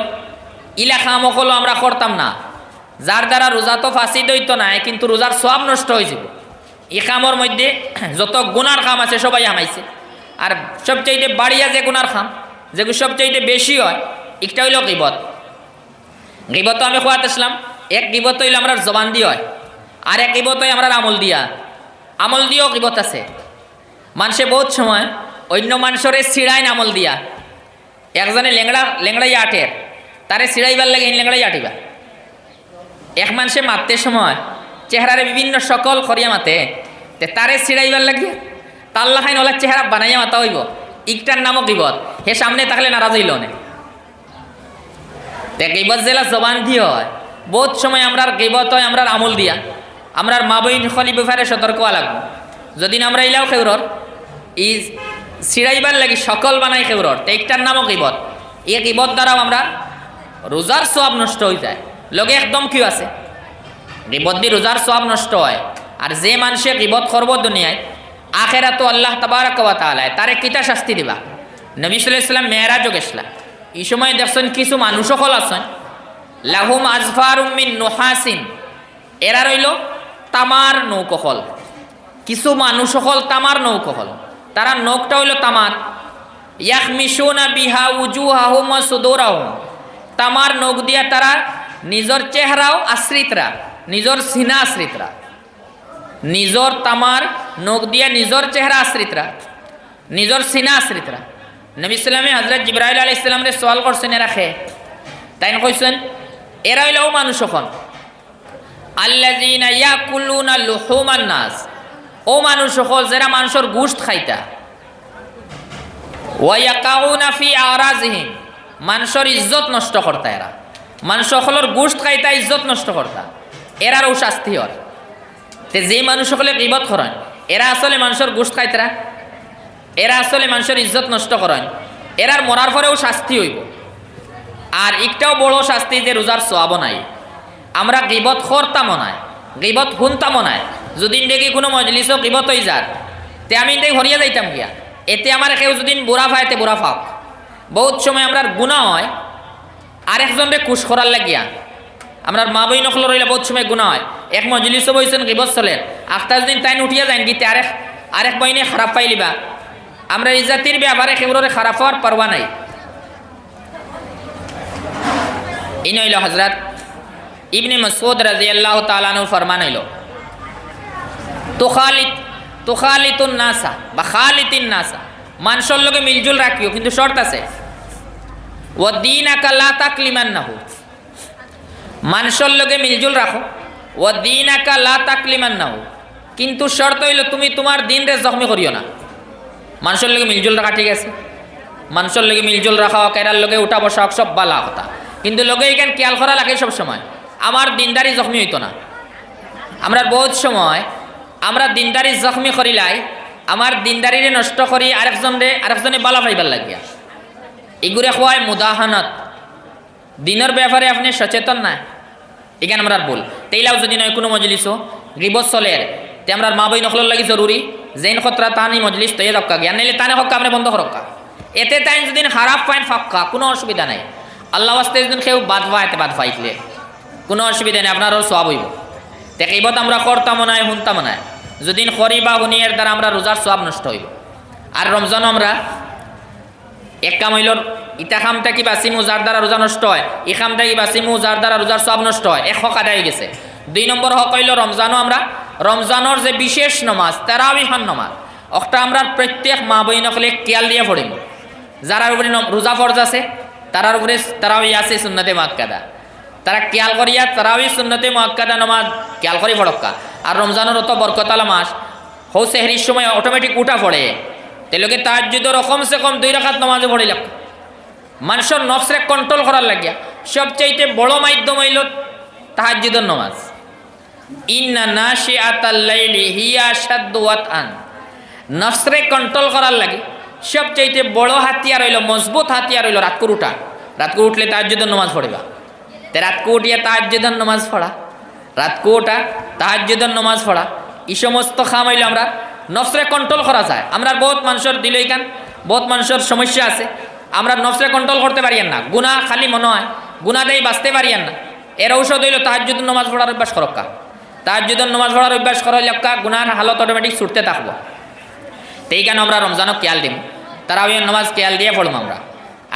ইলা খাম অকল আমরা করতাম না যার দ্বারা রোজা তো ফাঁসি দইত নাই কিন্তু রোজার সব নষ্ট হয়ে যাব। এই কামর মধ্যে যত গুনার কাম আছে সবাই হামাইছে, আর সবচাইতে বাড়িয়া যে গুনার কাম যেগুলো সবচাইতে বেশি হয় একটা হইল গিবত। গিবত আমি খোয়াতে আসলাম, এক গিবত হইলে আমরা জবান দিয়ে হয়, আর এক গিবত হয় আমরা আমল দিয়া। আমল দিয়েও গিবত আছে। মানুষে বহুত সময় অন্য মানুষরে ছিড়াইন আমল দিয়া, একজনে লেংড়াই আটের তারে ছিড়াইবার লাগে লেংড়াই আটিবা। এক মানুষে মারতে সময় চেহারারে বিভিন্ন সকল করিয়া মাতে, তারে ছিড়াইবার লাগে তার লাখাইন ওলা চেহারা বানাইয়া মাতা হইব, ইকটার নামও গিবত। হে সামনে থাকলে নারাজ হইল না। গিবত জেলা জবান দিয়ে হয়, বহুত সময় আমরা গিবত হয় আমরা আমল দিয়া। আমরা মা বইন খলি ব্যাপারে সতর্ক হওয়া লাগবো। যদি আমরা ইলাও খেউরর ই ছিড়াইবার লাগি সকল বানাই খেউরর, একটার নামও গিবত। এই গিবত দ্বারাও আমরা রোজার সব নষ্ট হয়ে যায়। লগে একদম কি আছে গিবত দিয়ে রোজার সব নষ্ট হয়। আর যে মানুষে গিবত করব দুনিয়ায় আখেরাত আল্লাহ তাবারাক ওয়া তাআলা তারে কিতা শাস্তি দিবা। নবী সাল্লাল্লাহু আলাইহি ওয়াসাল্লাম মেরাজও গেছলা, এই সময় দেখছেন কিছু মানুষ সকল আছেন লাহুম আজফারুম মিন নুহাসিন, এরা রইল তামার নৌকহল। কিছু মানুষ সকল তামার নৌকহল, তারা নখটা হইল তামার, ইয়াখমিশুনা বিহা উজুহাহুম ওয়া সুদুরাহুম, তামার নখ দিয়া তারা নিজের চেহারাও আশ্রিতরা, নিজের সিনা আশ্রিতরা, নিজের তামার নখ দিয়া নিজের চেহারা আশ্রিতরা, নিজের সিনা আশ্রিতরা। নবী সাল্লামে হযরত জিবরাইল আলাইহিস সালামরে সওয়াল করছেন এরা খে, তাই কইছেন এরা হইল ও মানুষ এখন আল্লাযীনা ইয়াকুলুনা লুহুমান নাস, ও মানুষ সকল যারা মানুষের গোশত খাইতা, ওয়া ইয়াকাউনা ফি আরাজিহিম, মানুষের ইজ্জত নষ্ট করতা, এরা মানুষ সকলের গোশত খাইতা, ইজ্জত নষ্ট করতা, এরারও শাস্তি হর। তে যে মানুষ সকলে গীবত করেন এরা আসলে মানুষের গোশত খাইতরা, এরা আসলে মানুষের ইজ্জত নষ্ট করেন, এরার মরার পরেও শাস্তি হইব। আর একটাও বড় শাস্তি যে রোজার সওয়াবও নাই। আমরা গীবত করতামও নাই, গীবত শুনতামও নাই। যদি দেখি কোনো মজলিসও গীবত হয়ে যার তে আমি দেখি হরিয়া যাইতাম গিয়া, এতে আমার কেউ যদি বুড়া পাইতে বুড়া পাক। বহুত সময় আমরা গুণা হয় আরেকজনকে কুশ করার লাগিয়া, আমরা মা বই নকল রইলে বহুত সময় গুণা হয়। এক মজলিসও বইছেন গীবত চলেন, আফতার দিন তাই উঠিয়া যান গীতে আরেক বইনে খারাপ পাইলিবা। আমরা এই জাতির ব্যাপারে কেউরে খারাপ হওয়ার পারবা নাই। ইন হইল হযরত ইবনে মাসউদ রাদিয়াল্লাহু তাআলা আনহু ফরমান হইল, তুখালিতুন নাসা বা খালিতিন নাসা, মানুষের লগে মিলজুল রাখিও, কিন্তু শর্ত আছে। ওয়া দীনাকা লা তাকলিমান্নাহু, মানুষের লগে মিলজুল রাখো। ওয়া দীনাকা লা তাকলিমান্নাহু, কিন্তু শর্ত হইল তুমি তোমার দিনরে জখমি করিও না। মানুষের লগে মিলজুল রাখা ঠিক আছে, মানুষের লগে মিলজুল রাখা, কেরার লগে উঠা বসা সব বালা কথা, কিন্তু লগে এখান খেয়াল করা লাগে সব সময় আমার দিনদারি জখমি হইতো না। আমরা বহুত সময় আমরা দিনদারি জখমি করিলাই, আমার দিনদারিরে নষ্ট করি আরেকজনে বালা পাইবার লাগিয়া, এগুলো হয় মুদাহানত। দিনের ব্যাপারে আপনি সচেতন না, এখানে আমরা বল তেইলাও যদি নয় কোনো মজলিসও গিবত চলের তে আমরা মা বই নকলের লাগি জরুরি যেন খতরা তানি মজলিস তৈরি রক্কা জ্ঞান নাইলে তানে হক্কা আপনি বন্ধ রক্কা, এতে তাই যদি খারাপ পাইন ফাক্কা কোনো অসুবিধা নাই। আল্লাহ আস্তে যদি কেউ বাদ পাইতে বাদ পাইলে কোনো অসুবিধা নেই, আপনারও সওয়াব হইব। তে গিবত আমরা করতাম না, শুনতাম না, যদি করি বা শুনি এর দ্বারা আমরা রোজার সওয়াব নষ্ট হইব। আর রমজানও আমরা এক কাম হইল ইটা খামটা কি বাসিমু যার দ্বারা রোজা নষ্ট হয়, এই খামটা কি বাসিমু যার দ্বারা রোজার সওয়াব নষ্ট হয়, এক হক আদায় হয়ে গেছে। 2 নম্বর হক হইল রমজানও আমরা রমজানের যে বিশেষ নমাজ তারাবিহর নমাজ ওটা আমরা প্রত্যেক মা বইন হলে খেয়াল দিয়ে পড়িব। যারা উপরে রোজা ফরজ আছে তারার উপরে তারাবি আছে সুন্নতে মুআক্কাদা, তারা খেয়াল করিয়া তারাবি সুন্নতে মুআক্কাদা নমাজ খেয়াল করি ফড়ক্কা। আর রমজানের অত বরকতালা মাস হৌ সেহরির সময় অটোমেটিক উঠা পড়ে, তেলকে তাহাজ্জুদের কমসে কম 2 রাকাত নমাজে পড়িল। মানুষের নফসরে কন্ট্রোল করার লাগিয়া সবচাইতে বড় মাধ্যম হইল তাহাজ্জুদের নমাজ। ইন্না নাশিআতাল লাইলি হিয়া আশাদ্দু ওয়াতআন, নফসরে কন্ট্রোল করার লাগে সবচাইতে বড় হাতিয়ার হইল, মজবুত হাতিয়ার হইল রাতকুর উঠা। রাতকুর উঠলে তাহাজ্জুদের নমাজ পড়িবা, তে রাতকু উঠিয়া তাহাজ্জুদের নমাজ পড়া, রাতকু ওঠা তাহাজ্জুদের নমাজ পড়া, এই সমস্ত কাম হইলে আমরা নফসরে কন্ট্রোল করা যায়। আমরা বহুত মানুষের দিল এখান বহুত মানুষের সমস্যা আছে, আমরা নফসরে কন্ট্রোল করতে পারিয়েন না, গুণা খালি মনে হয় গুণা দেই বাঁচতে পারিয়েন না। এর ঔষধ হইল তাহাজ্জুদের নমাজ পড়ার অভ্যাস করক্কা। তাহাজ্জুদের নমাজ পড়ার অভ্যাস করা লক্কা গুনার হালত অটোমেটিক ছুটতে থাকবো। তেই কেন আমরা রমজানও খেয়াল দিম, তারাবিহর নমাজ খেয়াল দিয়ে পড়ব আমরা।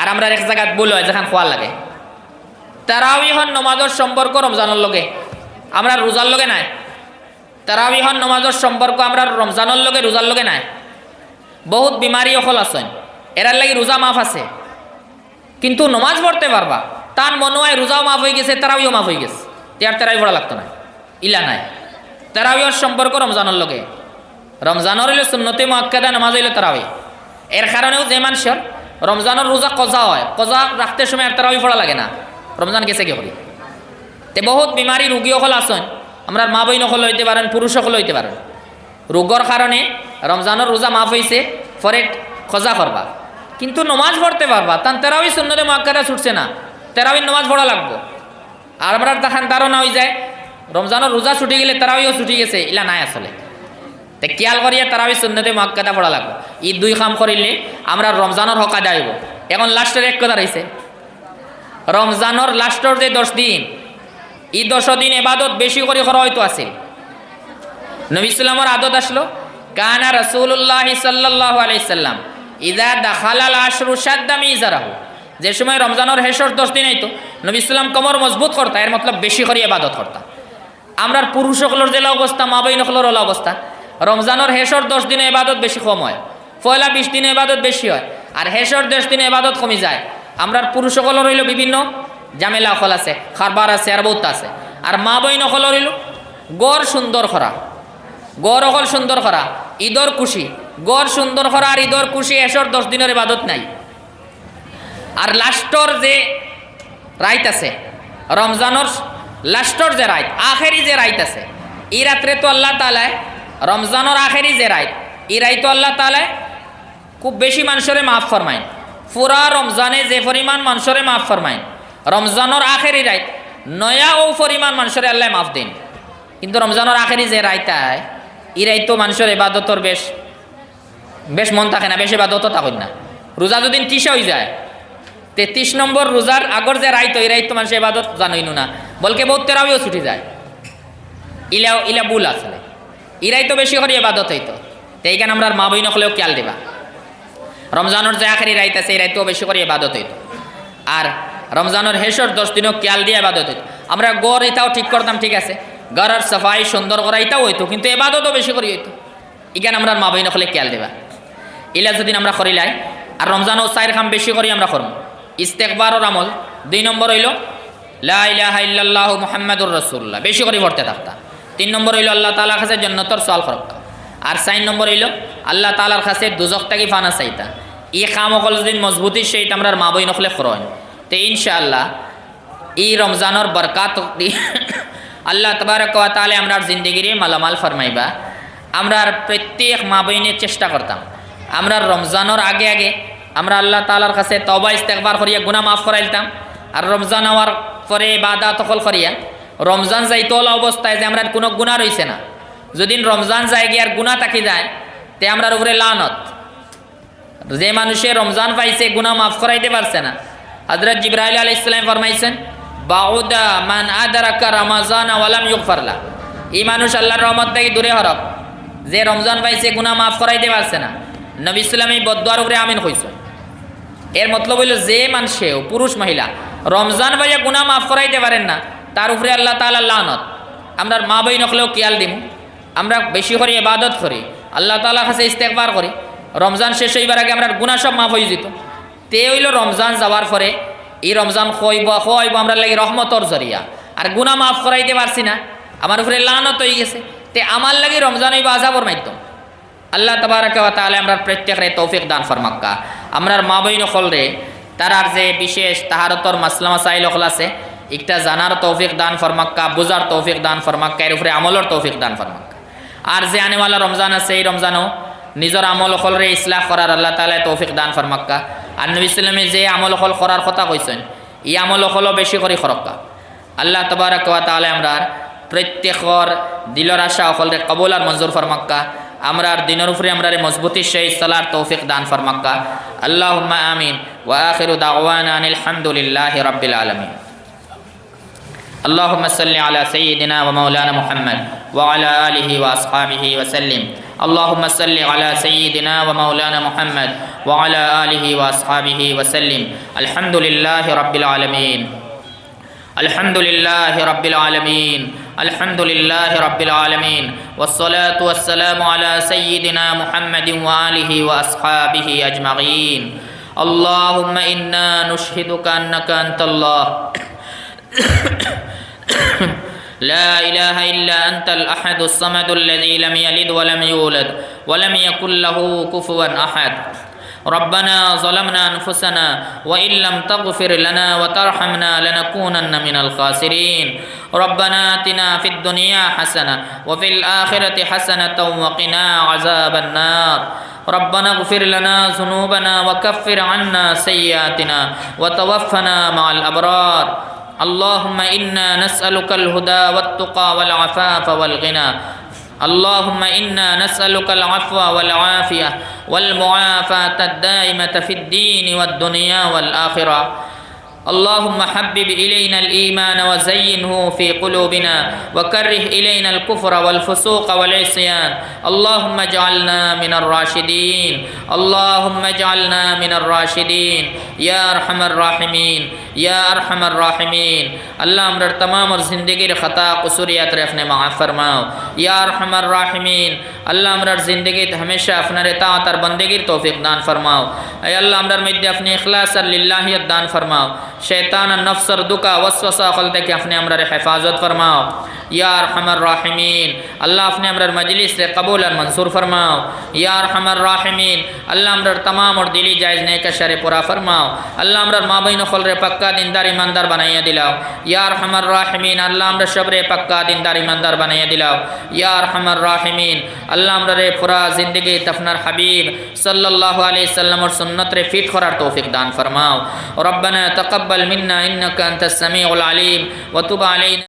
আর আমরা এক জায়গায় ভুল হয় যেখান খোয়ার লাগে, তারাবিহর নমাজের সম্পর্ক রমজানের লগে আমরা রোজার লগে নাই। তারাবিহর নমাজের সম্পর্ক আমরা রমজানের লগে রোজার লগে নাই। বহুত বিমারি অকল আছেন, এরার লাগি রোজা মাফ আছে, কিন্তু নমাজ পড়তে পারবা তার মনে হয় রোজাও মাফ হয়ে গেছে, তারাবিও মাফ হয়ে গেছে, তার তারাবি পড়া লাগতো না, ইলা নাই। তারাবিহর সম্পর্ক রমজানের লগে, রমজানের হইল সুন্নতে মুআক্কাদা নামাজ হইল তারাবি। এর কারণেও যে মানুষের রমজানের রোজা কজা হয়, কজা রাখতে সময় আর তারাবি পড়া লাগে না, রমজান গেছে কি করি। তে বহুত বিমারি রুগী সকল আছেন, আমরা মা বই নকল হইতে পারেন, পুরুষ সকল হইতে পারেন, রোগর কারণে রমজানের রোজা মাফ হয়েছে, পরে খজা করবা, কিন্তু নমাজ পড়তে পারবা। তান তারাবি সুন্নতে মুআক্কাদা ছুটছে না, তারাবির নমাজ পড়া লাগবো। আর আমরা তখন ধারণা হয়ে যায় রমজানের রোজা ছুটি গেলে তারাবিও ছুটি গেছে, ইলা নাই আসলে। তে খেয়াল করিয়া তারাবি সুন্নতে মুআক্কাদা পড়া লাগবো। এই 2 কাম করিলে আমরা রমজানের হক আদায় হইব। এখন লাস্টের এক কথা রয়েছে, রমজানের লাস্টের যে 10 দিন, এই 10 দিন এবাদত বেশি করে করা হয়তো আছে। নবী সাল্লামের আদত আসলো কানা রাসূলুল্লাহ সাল্লাল্লাহু আলাইহি সাল্লাম ইযা দাখালাল আশরু শাদ্দা মিজারাহু, যে সময় রমজানের হেসর 10 দিন আইতো নবী সাল্লাম কমর মজবুত করতা, এর মতলব বেশি করে ইবাদত করতা। আমরার পুরুষ সকলের যে অবস্থা, মা বই নকলের অবস্থা, রমজানের হেসর 10 দিনে ইবাদত বেশি কম হয়, পয়লা 20 দিনে ইবাদত বেশি হয়, আর হেসর 10 দিনে ইবাদত কমে যায়। আমরার পুরুষ সকলের হইল বিভিন্ন জামেলা অকল আছে, খারবার আছে, আর বহুত আছে। আর মা বই নকলের হইল গড় সুন্দর করা, গড় অকল সুন্দর করা, ঈদর খুশি, গড় সুন্দর করা আর ঈদর খুশি, হেসর 10 দিনের ইবাদত নাই। আর লাস্টর যে রাইত আছে, রমজানের লাস্টর যে রাইত, আখেরি যে রাইত আছে, এই রাত্রে তো আল্লাহ তাআলায় রমজানের আখেরি যে রাইত, এই রাইত আল্লাহ তাআলায় খুব বেশি মানুষরে মাফ ফরমাইন। পুরা রমজানে যে পরিমাণ মানুষরে মাফ ফরমাইন, রমজানের আখেরি রাইত নয়া ও পরিমাণ মানুষরে আল্লাহ মাফ দিন। কিন্তু রমজানের আখেরি যে রাইতায়, এই রাইতো মানুষের ইবাদতর বেশ বেশ মন থাকে না, বেশ ইবাদতও থাকেন না। রোজা যদি 30 হয়ে যায়, 33 নম্বর রোজার আগর যে রাইত, এই রাইত মানুষের ইবাদত জানইনু না, বলকে বহুত তেরাবিও ছুটি যায়। ইলা ভুল আসলে, ইরাই তো বেশি করে ইবাদত হইতো। তো এইখানে আমরা মা বই নকলেও খেয়াল দিবা, রমজানের যে আখেরি রাইত আছে, এই রাইতেও বেশি করে ইবাদত হইতো। আর রমজানের হেসর 10 দিনও খেয়াল দিয়ে ইবাদত হইতো। আমরা গড় এটাও ঠিক করতাম, ঠিক আছে, গড়ের সাফাই সুন্দর করা এটাও হইতো, কিন্তু ইবাদতও বেশি করে হইতো। এখানে আমরা মা বই নকলে খেয়াল দিবা। ইলা যদি আমরা করিলাই, আর রমজানও 4 কাম বেশি করে আমরা করব। ইস্তেগফারের আমল 2 নম্বর হইল লা ইলাহা ইল্লাল্লাহু মুহাম্মাদুর রাসূলুল্লাহ, বেশি করে পড়তে থাকতা। 3 নম্বর হইল আল্লাহ তাআলার কাছে জান্নাতের সওয়াল করবা। আর 4 নম্বর হইল আল্লাহ তাআলার কাছে দোজখ থেকে ফানা চাইতা। এই কাম সকল যদি মজবুতি সহিত আমরা মা বই নকলে করন, তো ইনশাআল্লাহ এই রমজানের বরকাত আল্লাহ তাবারক ওয়া তাআলা আমরার জিন্দেগিরে মালামাল ফরমাইবা। আমরা প্রত্যেক মা বইনের চেষ্টা করতাম, আমরা রমজানের আগে আগে আমরা আল্লাহ তাআলার কাছে তওবা ইস্তেগফার করিয়া গুনাহ মাফ করাইতাম। আর রমজান হওয়ার পরে ইবাদত সকল করিয়া রমজান যাইতো অবস্থায় যে আমরা কোনো গুনাহ রইছে না, যদি রমজান যায় গিয়ে আর গুনাহ থাকি যায়, তে আমরার উপরে লানত। যে মানুষে রমজান পাইছে গুনাহ মাফ করাইতে পারছে না, হযরত জিবরাইল আলাইহিস সালাম ফরমাইছেন বাউদা মান আদরাকা রমাজান ওয়া লাম ইগফার লা, এই মানুষ আল্লাহর রহমত থেকে দূরে হরক, যে রমজান পাইছে গুনাহ মাফ করাইতে পারছে না। নবী সাল্লাল্লাহু আলাইহি বদদুয়ার উপরে আমিন কইছেন। এর মতলব হইল যে মানুষেও পুরুষ মহিলা রমজান পাইয়া গুনাহ মাফ করাইতে পারেন না, তার উপরে আল্লাহ তাআলা লানত। আমরা মা বই নকলেও খেয়াল দিম, আমরা বেশি করে ইবাদত করি, আল্লাহ তাআলার কাছে ইস্তেগফার করি, রমজান শেষ হইবার আগে আমরা গুনাহ সব মাফ হয়ে যেত। তে হইল রমজান যাওয়ার পরে এই রমজান খইব আমরা লাগি রহমতর জরিয়া, আর গুনাহ মাফ করাইতে পারছি না, আমার উপরে লানত হয়ে গেছে, তে আমার লাগি রমজান হইব আযাবর মাধ্যম। আল্লাহ তাবারক ওয়া তাআলা আমরা প্রত্যেকরে তৌফিক দান ফরমাক্কা। আমরার মা বই নকল রে তারার যে বিশেষ তাহারতর মাসলা মাসাইল হল আছে, একটা জানার তৌফিক দান ফরমাক্কা, বুঝার তৌফিক দান ফরমাক্কা, এর উপরে আমলের তৌফিক দান ফরমাক্কা। আর যে আনেওয়ালা রমজান আছে, এই রমজানও নিজের আমল হল রে ইসলাহ করার আল্লাহ তাআলা তৌফিক দান ফরমাক্কা। আর নবী সাল্লাল্লাহু আলাইহি যে আমল হল করার কথা কইছেন, এই আমল হল বেশি করে করক্কা। আল্লাহ তাবারক ওয়া তাআলা আমরা প্রত্যেকর দিলর আশা হল রে কবুল আর মঞ্জুর ফরমাক্কা। আমরার দিনের উপরে আমরা মজবুতি সেই সালার তৌফিক দান ফরমাক্কা। আল্লাহুম্মা আমিন ওয়া আখিরু দাওয়ানা আনিল হামদুলিল্লাহি রাব্বিল আলামিন। اللهم صل على سيدنا ومولانا محمد وعلى آله وأصحابه وسلم. اللهم صل على سيدنا ومولانا محمد وعلى آله وأصحابه وسلم. الحمد لله رب العالمين. الحمد لله رب العالمين. الحمد لله رب العالمين. والصلاة والسلام على سيدنا محمد وآله وأصحابه أجمعين. اللهم إنا نشهدك أنك أنت الله لا إله إلا أنت الأحد الصمد الذي لم يلد ولم يولد ولم يكن له كفوا أحد. ربنا ظلمنا أنفسنا وإن لم تغفر لنا وترحمنا لنكونن من الخاسرين. ربنا آتنا في الدنيا حسنة وفي الآخرة حسنة وقنا عذاب النار. ربنا اغفر لنا ذنوبنا وكفر عنا سيئاتنا وتوفنا مع الأبرار. اللهم إنا نسألك الهدى والتقى والعفاف والغنى. اللهم إنا نسألك العفو والعافية والمعافاة الدائمة في الدين والدنيا والآخرة. اللهم حبب إلينا الإيمان وزينه في قلوبنا وكره إلينا الكفر والفسوق والعصيان اللهم اجعلنا من الراشدين اللهم اجعلنا من الراشدين يا أرحم الراحمين يا أرحم الراحمين اللہ امرر تمام اور زندگی خطا قصوریات رفنے معاف فرماؤ یا ارحم الراحمین اللہ امرر زندگی ہمیشہ اپنا اطاعت اور بندگی توفیق دان فرماؤ اے اللہ امرر مدد اپنے اخلاص للہیت دان فرماؤ شیطان النفس اور دکا وسوسہ خلط کے اپنے امرر حفاظت فرماؤ یا ارحم الراحمین اللہ اپنے امرر مجلس سے قبول اور منصور فرماؤ یا ارحم الراحمین اللہ امرر تمام اور دلی جائز نیک شر پورا فرماؤ اللہ امرر مابین خلر پکا دیندار ایماندار بنائیے دلاؤ یا ارحم الراحمین اللہ امرر شبر پکا دیندار ایماندار بنائیے دلاؤ یا ارحم الراحمین اللہ امرر پورا زندگی تفنر حبیب صلی اللہ علیہ وسلم اور سنت رے فیٹ خورار توفیق دان فرماؤ ربنا تقبل منا انک انت السمیع العلیم وتب علینا